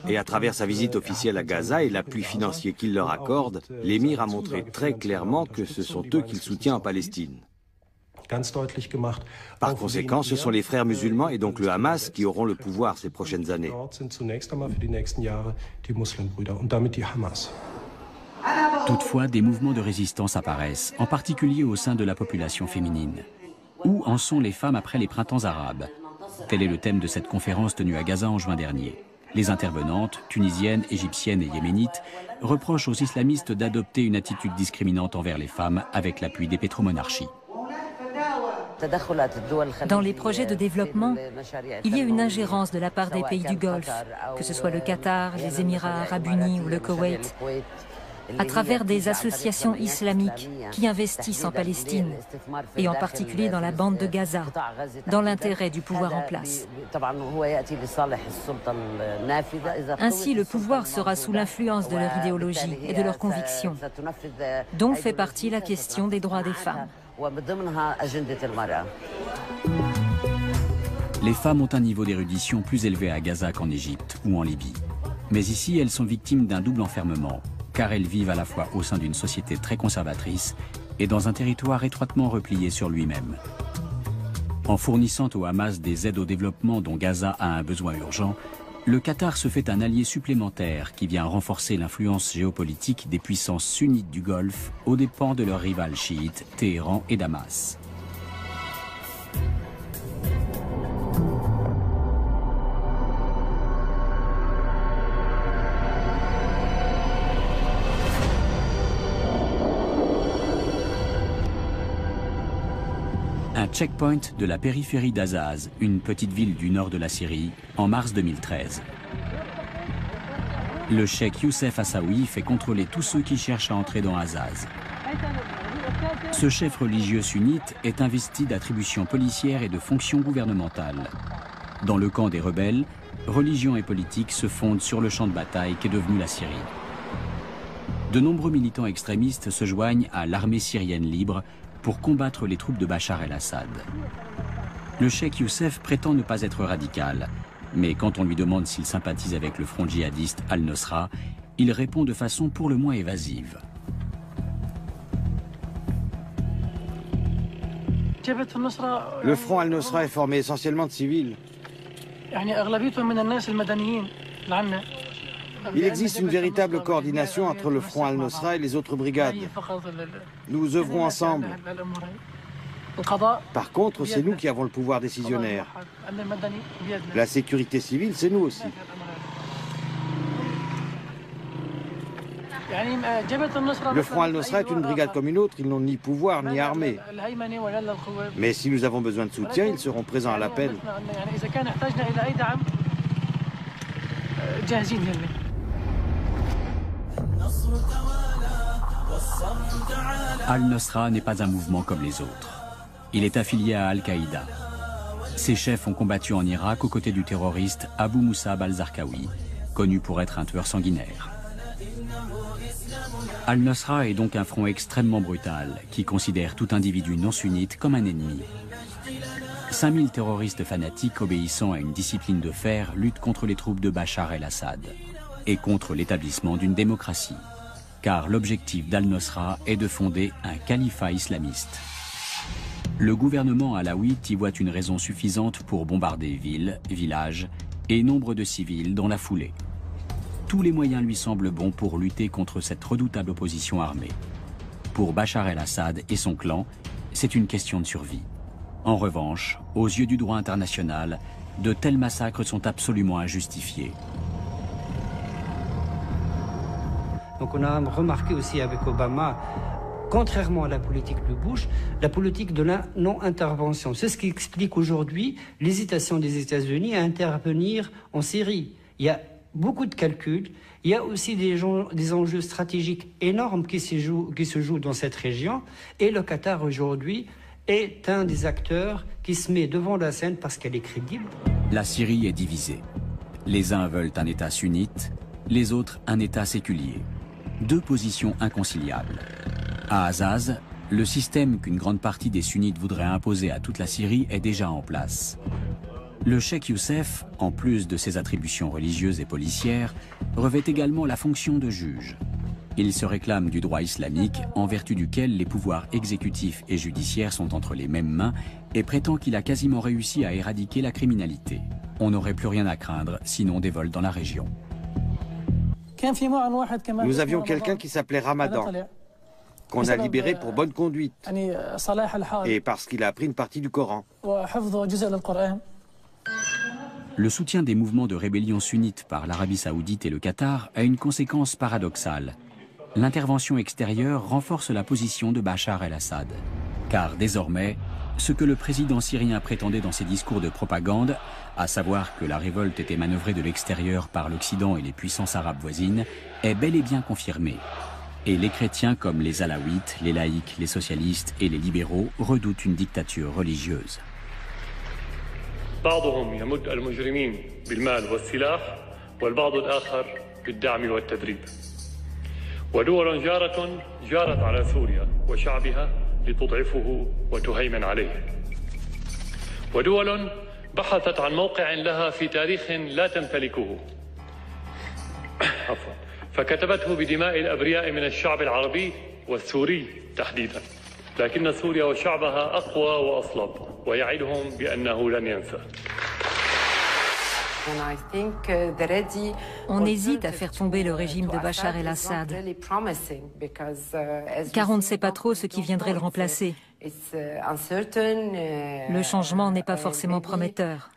S2: Et à travers sa visite officielle à Gaza et l'appui financier qu'il leur accorde, l'émir a montré très clairement que ce sont eux qu'il soutient en Palestine. Par conséquent, ce sont les frères musulmans et donc le Hamas qui auront le pouvoir ces prochaines années.
S1: Toutefois, des mouvements de résistance apparaissent, en particulier au sein de la population féminine. Où en sont les femmes après les printemps arabes? Tel est le thème de cette conférence tenue à Gaza en juin dernier. Les intervenantes, tunisiennes, égyptiennes et yéménites, reprochent aux islamistes d'adopter une attitude discriminante envers les femmes avec l'appui des pétromonarchies.
S3: Dans les projets de développement, il y a une ingérence de la part des pays du Golfe, que ce soit le Qatar, les Émirats arabes unis ou le Koweït, à travers des associations islamiques qui investissent en Palestine, et en particulier dans la bande de Gaza, dans l'intérêt du pouvoir en place. Ainsi, le pouvoir sera sous l'influence de leur idéologie et de leurs convictions, dont fait partie la question des droits des femmes.
S1: Les femmes ont un niveau d'érudition plus élevé à Gaza qu'en Égypte ou en Libye. Mais ici, elles sont victimes d'un double enfermement, car elles vivent à la fois au sein d'une société très conservatrice et dans un territoire étroitement replié sur lui-même. En fournissant au Hamas des aides au développement dont Gaza a un besoin urgent, le Qatar se fait un allié supplémentaire qui vient renforcer l'influence géopolitique des puissances sunnites du Golfe aux dépens de leurs rivales chiites, Téhéran et Damas. Un checkpoint de la périphérie d'Azaz, une petite ville du nord de la Syrie, en mars 2013. Le cheikh Youssef Assaoui fait contrôler tous ceux qui cherchent à entrer dans Azaz. Ce chef religieux sunnite est investi d'attributions policières et de fonctions gouvernementales. Dans le camp des rebelles, religion et politique se fondent sur le champ de bataille qu'est devenu la Syrie. De nombreux militants extrémistes se joignent à l'armée syrienne libre pour combattre les troupes de Bachar el-Assad. Le cheikh Youssef prétend ne pas être radical, mais quand on lui demande s'il sympathise avec le front djihadiste Al-Nosra, il répond de façon pour le moins évasive.
S2: Le front Al-Nosra est formé essentiellement de civils. Il existe une véritable coordination entre le front Al-Nosra et les autres brigades. Nous œuvrons ensemble. Par contre, c'est nous qui avons le pouvoir décisionnaire. La sécurité civile, c'est nous aussi. Le front Al-Nosra est une brigade comme une autre, ils n'ont ni pouvoir ni armée. Mais si nous avons besoin de soutien, ils seront présents à l'appel.
S1: Al-Nosra n'est pas un mouvement comme les autres. Il est affilié à Al-Qaïda. Ses chefs ont combattu en Irak aux côtés du terroriste Abu Musab al-Zarqawi, connu pour être un tueur sanguinaire. Al-Nosra est donc un front extrêmement brutal qui considère tout individu non sunnite comme un ennemi. 5000 terroristes fanatiques obéissant à une discipline de fer luttent contre les troupes de Bachar el-Assad et contre l'établissement d'une démocratie. car l'objectif d'Al-Nosra est de fonder un califat islamiste. Le gouvernement alaouite y voit une raison suffisante pour bombarder villes, villages et nombre de civils dans la foulée. Tous les moyens lui semblent bons pour lutter contre cette redoutable opposition armée. Pour Bachar el-Assad et son clan, c'est une question de survie. En revanche, aux yeux du droit international, de tels massacres sont absolument injustifiés.
S7: Donc on a remarqué aussi avec Obama, contrairement à la politique de Bush, la politique de la non-intervention. C'est ce qui explique aujourd'hui l'hésitation des États-Unis à intervenir en Syrie. Il y a beaucoup de calculs, il y a aussi des enjeux stratégiques énormes qui se jouent dans cette région, et le Qatar aujourd'hui est un des acteurs qui se met devant la scène parce qu'elle est crédible.
S1: La Syrie est divisée. Les uns veulent un État sunnite, les autres un État séculier. Deux positions inconciliables. À Azaz, le système qu'une grande partie des sunnites voudraient imposer à toute la Syrie est déjà en place. Le cheikh Youssef, en plus de ses attributions religieuses et policières, revêt également la fonction de juge. Il se réclame du droit islamique en vertu duquel les pouvoirs exécutifs et judiciaires sont entre les mêmes mains et prétend qu'il a quasiment réussi à éradiquer la criminalité. On n'aurait plus rien à craindre, sinon des vols dans la région.
S2: Nous avions quelqu'un qui s'appelait Ramadan, qu'on a libéré pour bonne conduite et parce qu'il a appris une partie du Coran.
S1: Le soutien des mouvements de rébellion sunnites par l'Arabie saoudite et le Qatar a une conséquence paradoxale. L'intervention extérieure renforce la position de Bachar el-Assad. Car désormais, ce que le président syrien prétendait dans ses discours de propagande, à savoir que la révolte était manœuvrée de l'extérieur par l'Occident et les puissances arabes voisines, est bel et bien confirmé. Et les chrétiens comme les alaouites, les laïcs, les socialistes et les libéraux redoutent une dictature religieuse.
S11: بعضهم يمد المجرمين بالمال والسلاح والبعض الآخر بالدعم والتدريب ودول جارت على سوريا وشعبها لتضعفه وتهيمن عليه ودول بحثت عن موقع لها في تاريخ لا تمتلكه عفوا فكتبته بدماء الأبرياء من الشعب العربي والسوري تحديدا لكن سوريا وشعبها أقوى وأصلب ويعدهم بأنه لن ينسى.
S3: On hésite à faire tomber le régime de Bachar el-Assad, car on ne sait pas trop ce qui viendrait le remplacer. Le changement n'est pas forcément prometteur.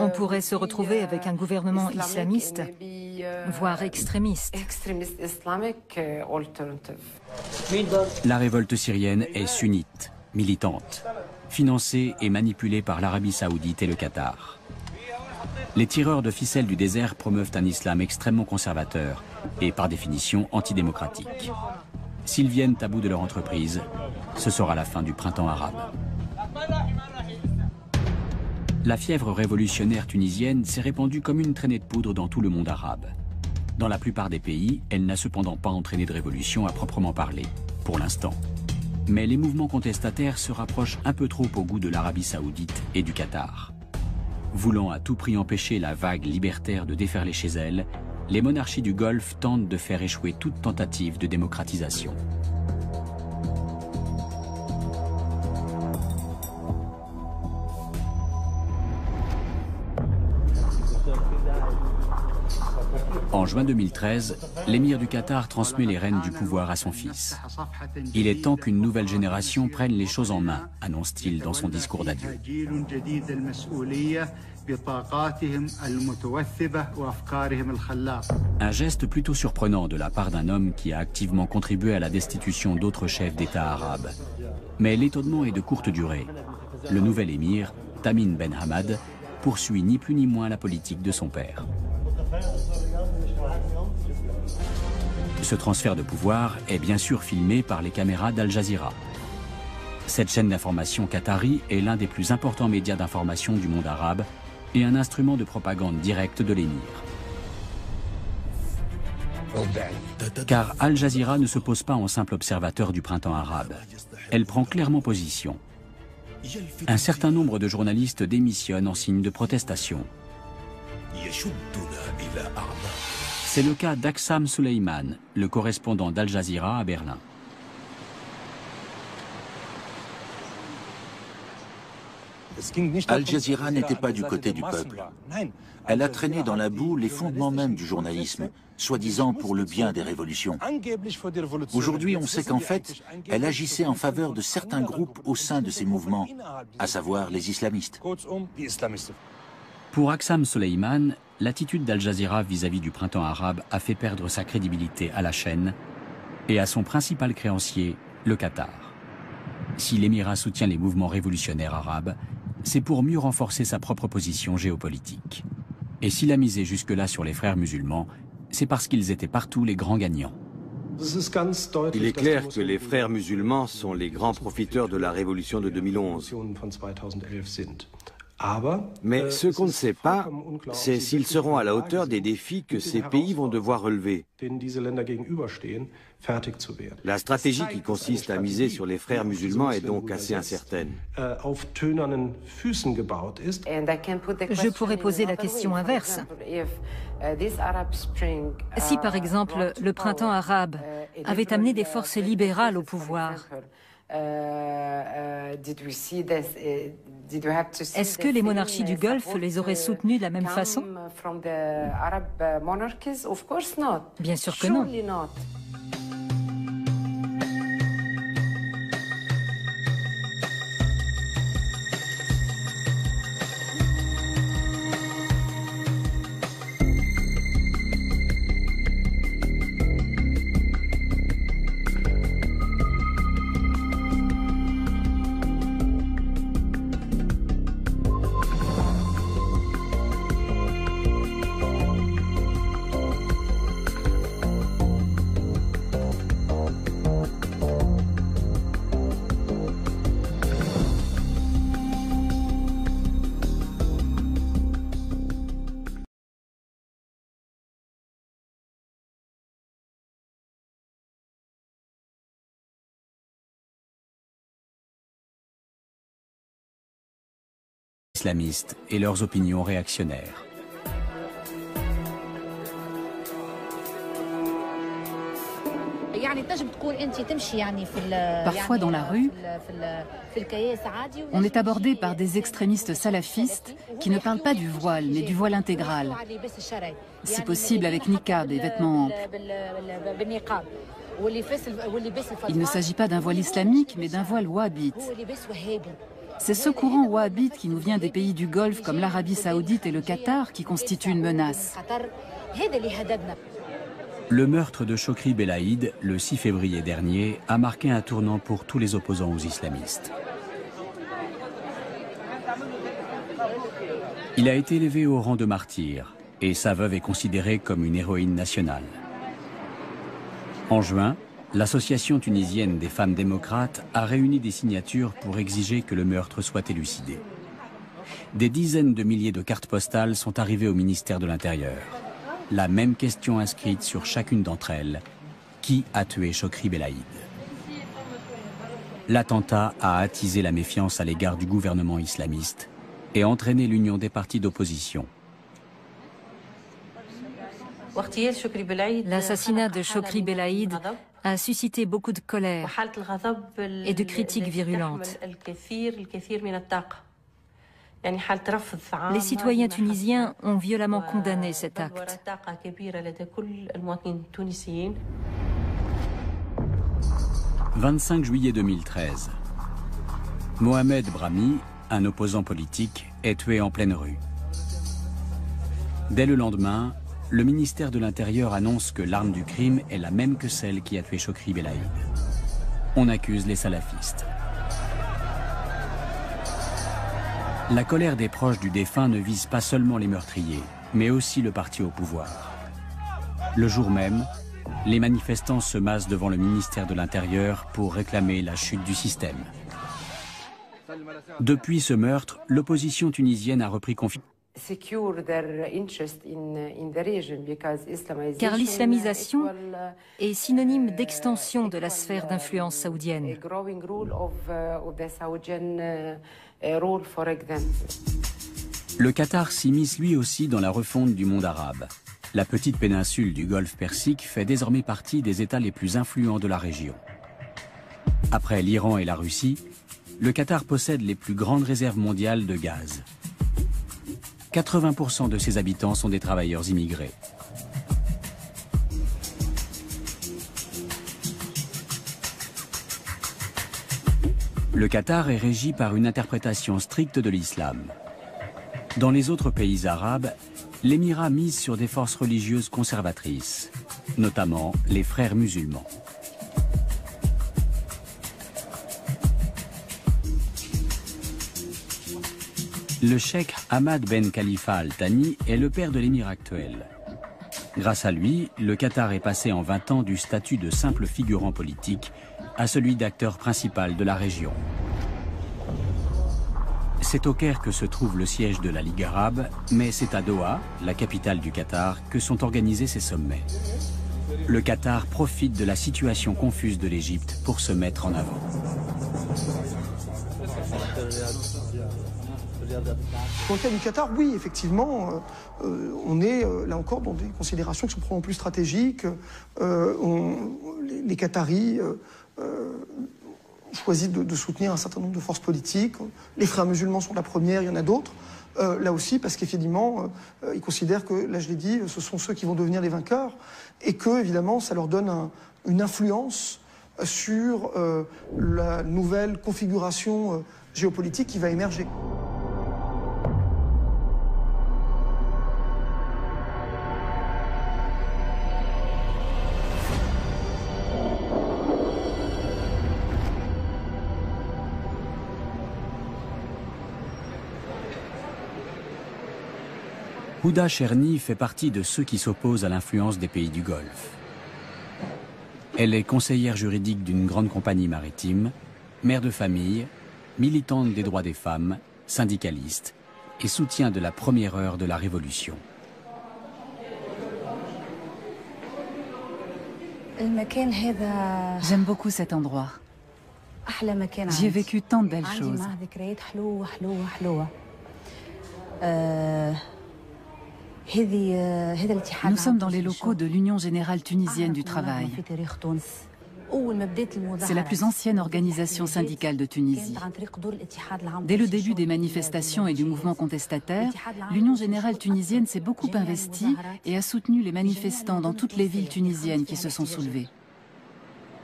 S3: On pourrait se retrouver avec un gouvernement islamiste, voire extrémiste.
S1: La révolte syrienne est sunnite, militante, financée et manipulée par l'Arabie saoudite et le Qatar. Les tireurs de ficelles du désert promeuvent un islam extrêmement conservateur et par définition antidémocratique. S'ils viennent à bout de leur entreprise, ce sera la fin du printemps arabe. La fièvre révolutionnaire tunisienne s'est répandue comme une traînée de poudre dans tout le monde arabe. Dans la plupart des pays, elle n'a cependant pas entraîné de révolution à proprement parler, pour l'instant. Mais les mouvements contestataires se rapprochent un peu trop au goût de l'Arabie saoudite et du Qatar. Voulant à tout prix empêcher la vague libertaire de déferler chez elle, les monarchies du Golfe tentent de faire échouer toute tentative de démocratisation. En juin 2013, l'émir du Qatar transmet les rênes du pouvoir à son fils. Il est temps qu'une nouvelle génération prenne les choses en main, annonce-t-il dans son discours d'adieu. Un geste plutôt surprenant de la part d'un homme qui a activement contribué à la destitution d'autres chefs d'État arabes. Mais l'étonnement est de courte durée. Le nouvel émir, Tamim Ben Hamad, poursuit ni plus ni moins la politique de son père. Ce transfert de pouvoir est bien sûr filmé par les caméras d'Al Jazeera. Cette chaîne d'information qatari est l'un des plus importants médias d'information du monde arabe et un instrument de propagande directe de l'émir. Car Al Jazeera ne se pose pas en simple observateur du printemps arabe. Elle prend clairement position. Un certain nombre de journalistes démissionnent en signe de protestation. C'est le cas d'Aksam Suleiman, le correspondant d'Al Jazeera à Berlin.
S8: Al Jazeera n'était pas du côté du peuple. Elle a traîné dans la boue les fondements même du journalisme, soi-disant pour le bien des révolutions. Aujourd'hui, on sait qu'en fait, elle agissait en faveur de certains groupes au sein de ces mouvements, à savoir les islamistes.
S1: Pour Aksam Suleiman, l'attitude d'Al Jazeera vis-à-vis du printemps arabe a fait perdre sa crédibilité à la chaîne et à son principal créancier, le Qatar. Si l'émirat soutient les mouvements révolutionnaires arabes, c'est pour mieux renforcer sa propre position géopolitique. Et s'il a misé jusque-là sur les frères musulmans, c'est parce qu'ils étaient partout les grands gagnants.
S2: Il est clair que les frères musulmans sont les grands profiteurs de la révolution de 2011. Mais ce qu'on ne sait pas, c'est s'ils seront à la hauteur des défis que ces pays vont devoir relever. La stratégie qui consiste à miser sur les frères musulmans est donc assez incertaine.
S3: Je pourrais poser la question inverse. Si par exemple le printemps arabe avait amené des forces libérales au pouvoir, est-ce que les monarchies du Golfe les auraient soutenues de la même façon? Bien sûr que non.
S1: Islamistes et leurs opinions réactionnaires.
S5: Parfois dans la rue, on est abordé par des extrémistes salafistes qui ne parlent pas du voile, mais du voile intégral. Si possible avec niqab et vêtements amples. Il ne s'agit pas d'un voile islamique, mais d'un voile wahhabite. C'est ce courant wahhabite qui nous vient des pays du Golfe comme l'Arabie saoudite et le Qatar qui constitue une menace.
S1: Le meurtre de Chokri Belaïd, le 6 février dernier, a marqué un tournant pour tous les opposants aux islamistes. Il a été élevé au rang de martyr et sa veuve est considérée comme une héroïne nationale. En juin, l'association tunisienne des femmes démocrates a réuni des signatures pour exiger que le meurtre soit élucidé. Des dizaines de milliers de cartes postales sont arrivées au ministère de l'Intérieur. La même question inscrite sur chacune d'entre elles. Qui a tué Chokri Belaïd? L'attentat a attisé la méfiance à l'égard du gouvernement islamiste et entraîné l'union des partis d'opposition.
S3: L'assassinat de Chokri Belaïd a suscité beaucoup de colère et de critiques virulentes. Les citoyens tunisiens ont violemment condamné cet acte.
S1: « 25 juillet 2013. Mohamed Brahmi, un opposant politique, est tué en pleine rue. Dès le lendemain, le ministère de l'Intérieur annonce que l'arme du crime est la même que celle qui a tué Chokri Belaïd. On accuse les salafistes. La colère des proches du défunt ne vise pas seulement les meurtriers, mais aussi le parti au pouvoir. Le jour même, les manifestants se massent devant le ministère de l'Intérieur pour réclamer la chute du système. Depuis ce meurtre, l'opposition tunisienne a repris confiance.
S3: Car l'islamisation est synonyme d'extension de la sphère d'influence saoudienne.
S1: Le Qatar s'immisce lui aussi dans la refonte du monde arabe. La petite péninsule du Golfe Persique fait désormais partie des États les plus influents de la région. Après l'Iran et la Russie, le Qatar possède les plus grandes réserves mondiales de gaz. 80% de ses habitants sont des travailleurs immigrés. Le Qatar est régi par une interprétation stricte de l'islam. Dans les autres pays arabes, l'émirat mise sur des forces religieuses conservatrices, notamment les frères musulmans. Le cheikh Hamad Ben Khalifa Al Thani est le père de l'émir actuel. Grâce à lui, le Qatar est passé en 20 ans du statut de simple figurant politique à celui d'acteur principal de la région. C'est au Caire que se trouve le siège de la Ligue arabe, mais c'est à Doha, la capitale du Qatar, que sont organisés ces sommets. Le Qatar profite de la situation confuse de l'Égypte pour se mettre en avant.
S4: Dans le cas du Qatar, oui, effectivement, on est là encore dans des considérations qui sont probablement plus stratégiques. Les Qataris choisissent de soutenir un certain nombre de forces politiques. Les frères musulmans sont la première, il y en a d'autres. Là aussi, parce qu'effectivement, ils considèrent que, là je l'ai dit, ce sont ceux qui vont devenir les vainqueurs et que, évidemment, ça leur donne une influence sur la nouvelle configuration géopolitique qui va émerger.
S1: Houda Cherni fait partie de ceux qui s'opposent à l'influence des pays du Golfe. Elle est conseillère juridique d'une grande compagnie maritime, mère de famille, militante des droits des femmes, syndicaliste et soutient de la première heure de la Révolution.
S5: J'aime beaucoup cet endroit. J'y ai vécu tant de belles choses. Nous sommes dans les locaux de l'Union générale tunisienne du travail. C'est la plus ancienne organisation syndicale de Tunisie. Dès le début des manifestations et du mouvement contestataire, l'Union générale tunisienne s'est beaucoup investie et a soutenu les manifestants dans toutes les villes tunisiennes qui se sont soulevées.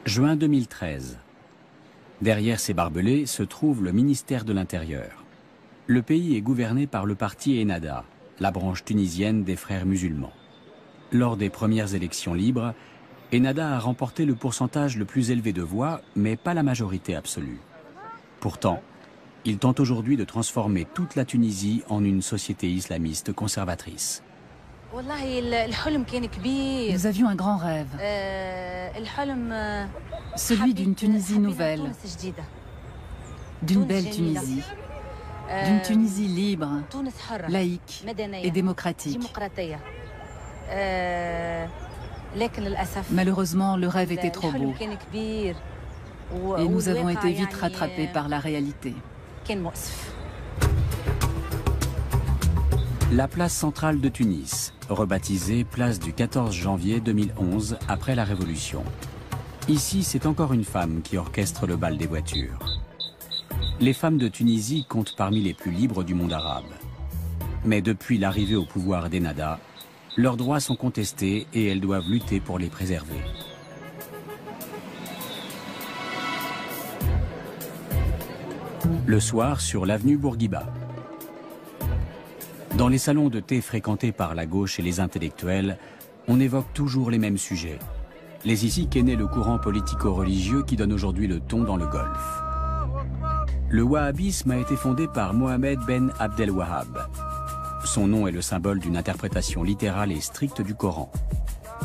S1: Juin 2013. Derrière ces barbelés se trouve le ministère de l'Intérieur. Le pays est gouverné par le parti Ennahda, la branche tunisienne des frères musulmans. Lors des premières élections libres, Ennahda a remporté le pourcentage le plus élevé de voix, mais pas la majorité absolue. Pourtant, il tente aujourd'hui de transformer toute la Tunisie en une société islamiste conservatrice.
S5: Nous avions un grand rêve, celui d'une Tunisie nouvelle, d'une belle Tunisie. D'une Tunisie libre, laïque et démocratique. Malheureusement, le rêve était trop beau. Et nous avons été vite rattrapés par la réalité.
S1: La place centrale de Tunis, rebaptisée place du 14 janvier 2011 après la Révolution. Ici, c'est encore une femme qui orchestre le bal des voitures. Les femmes de Tunisie comptent parmi les plus libres du monde arabe. Mais depuis l'arrivée au pouvoir d'Ennahda, leurs droits sont contestés et elles doivent lutter pour les préserver. Le soir, sur l'avenue Bourguiba. Dans les salons de thé fréquentés par la gauche et les intellectuels, on évoque toujours les mêmes sujets. Les ici qu'est né le courant politico-religieux qui donne aujourd'hui le ton dans le Golfe. Le wahhabisme a été fondé par Mohamed Ben Abdel Wahhab. Son nom est le symbole d'une interprétation littérale et stricte du Coran.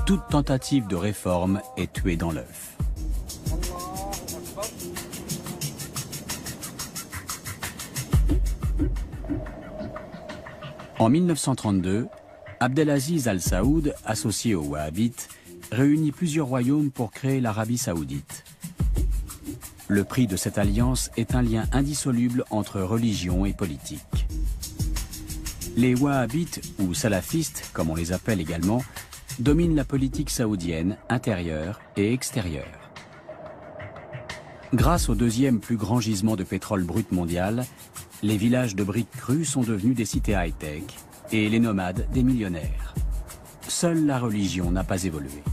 S1: Toute tentative de réforme est tuée dans l'œuf. En 1932, Abdelaziz Al Saoud, associé aux Wahhabites, réunit plusieurs royaumes pour créer l'Arabie saoudite. Le prix de cette alliance est un lien indissoluble entre religion et politique. Les wahhabites, ou salafistes, comme on les appelle également, dominent la politique saoudienne intérieure et extérieure. Grâce au deuxième plus grand gisement de pétrole brut mondial, les villages de briques crues sont devenus des cités high-tech et les nomades des millionnaires. Seule la religion n'a pas évolué.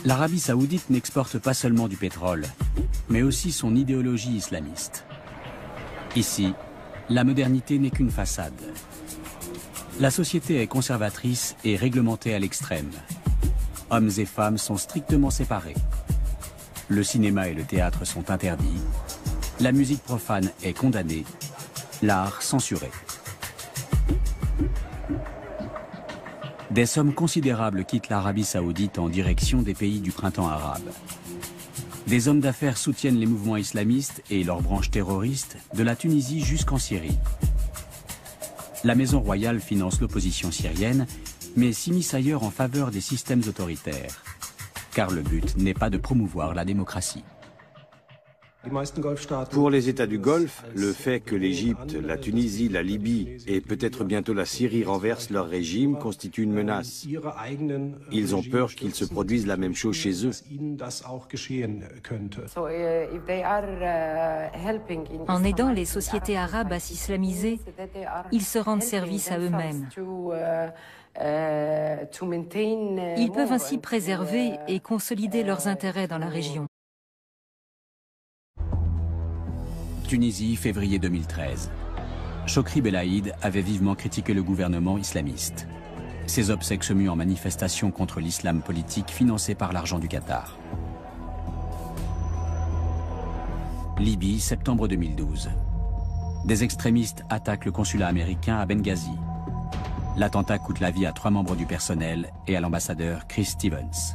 S1: L'Arabie saoudite n'exporte pas seulement du pétrole, mais aussi son idéologie islamiste. Ici, la modernité n'est qu'une façade. La société est conservatrice et réglementée à l'extrême. Hommes et femmes sont strictement séparés. Le cinéma et le théâtre sont interdits. La musique profane est condamnée. L'art censuré. Des sommes considérables quittent l'Arabie saoudite en direction des pays du printemps arabe. Des hommes d'affaires soutiennent les mouvements islamistes et leurs branches terroristes de la Tunisie jusqu'en Syrie. La Maison royale finance l'opposition syrienne, mais s'immisce ailleurs en faveur des systèmes autoritaires. Car le but n'est pas de promouvoir la démocratie.
S2: Pour les États du Golfe, le fait que l'Égypte, la Tunisie, la Libye et peut-être bientôt la Syrie renversent leur régime constitue une menace. Ils ont peur qu'il se produise la même chose chez eux.
S3: En aidant les sociétés arabes à s'islamiser, ils se rendent service à eux-mêmes. Ils peuvent ainsi préserver et consolider leurs intérêts dans la région.
S1: Tunisie, février 2013. Chokri Belaïd avait vivement critiqué le gouvernement islamiste. Ses obsèques se muent en manifestation contre l'islam politique financé par l'argent du Qatar. Libye, septembre 2012. Des extrémistes attaquent le consulat américain à Benghazi. L'attentat coûte la vie à 3 membres du personnel et à l'ambassadeur Chris Stevens.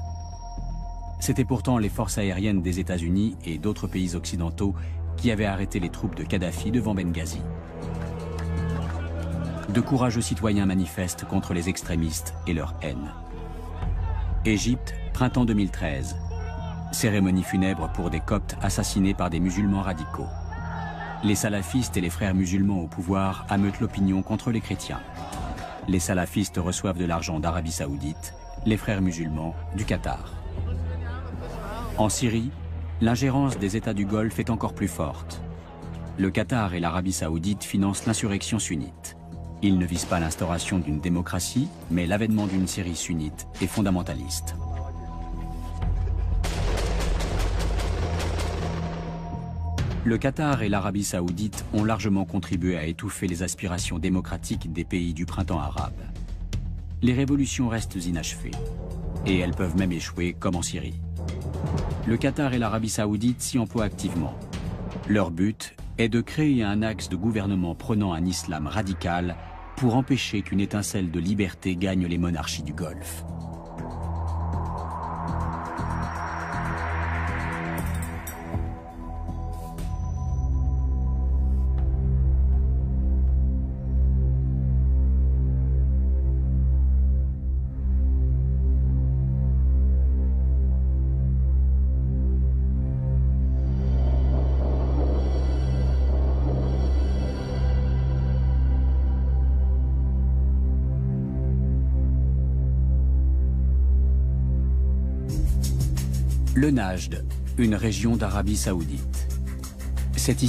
S1: C'étaient pourtant les forces aériennes des États-Unis et d'autres pays occidentaux qui avaient arrêté les troupes de Kadhafi devant Benghazi. De courageux citoyens manifestent contre les extrémistes et leur haine. Égypte, printemps 2013. Cérémonie funèbre pour des Coptes assassinés par des musulmans radicaux. Les salafistes et les frères musulmans au pouvoir ameutent l'opinion contre les chrétiens. Les salafistes reçoivent de l'argent d'Arabie saoudite, les frères musulmans du Qatar. En Syrie, l'ingérence des États du Golfe est encore plus forte. Le Qatar et l'Arabie saoudite financent l'insurrection sunnite. Ils ne visent pas l'instauration d'une démocratie, mais l'avènement d'une Syrie sunnite et fondamentaliste. Le Qatar et l'Arabie saoudite ont largement contribué à étouffer les aspirations démocratiques des pays du printemps arabe. Les révolutions restent inachevées, et elles peuvent même échouer comme en Syrie. Le Qatar et l'Arabie saoudite s'y emploient activement. Leur but est de créer un axe de gouvernement prônant un islam radical pour empêcher qu'une étincelle de liberté gagne les monarchies du Golfe. Le Najd, une région d'Arabie saoudite. C'est ici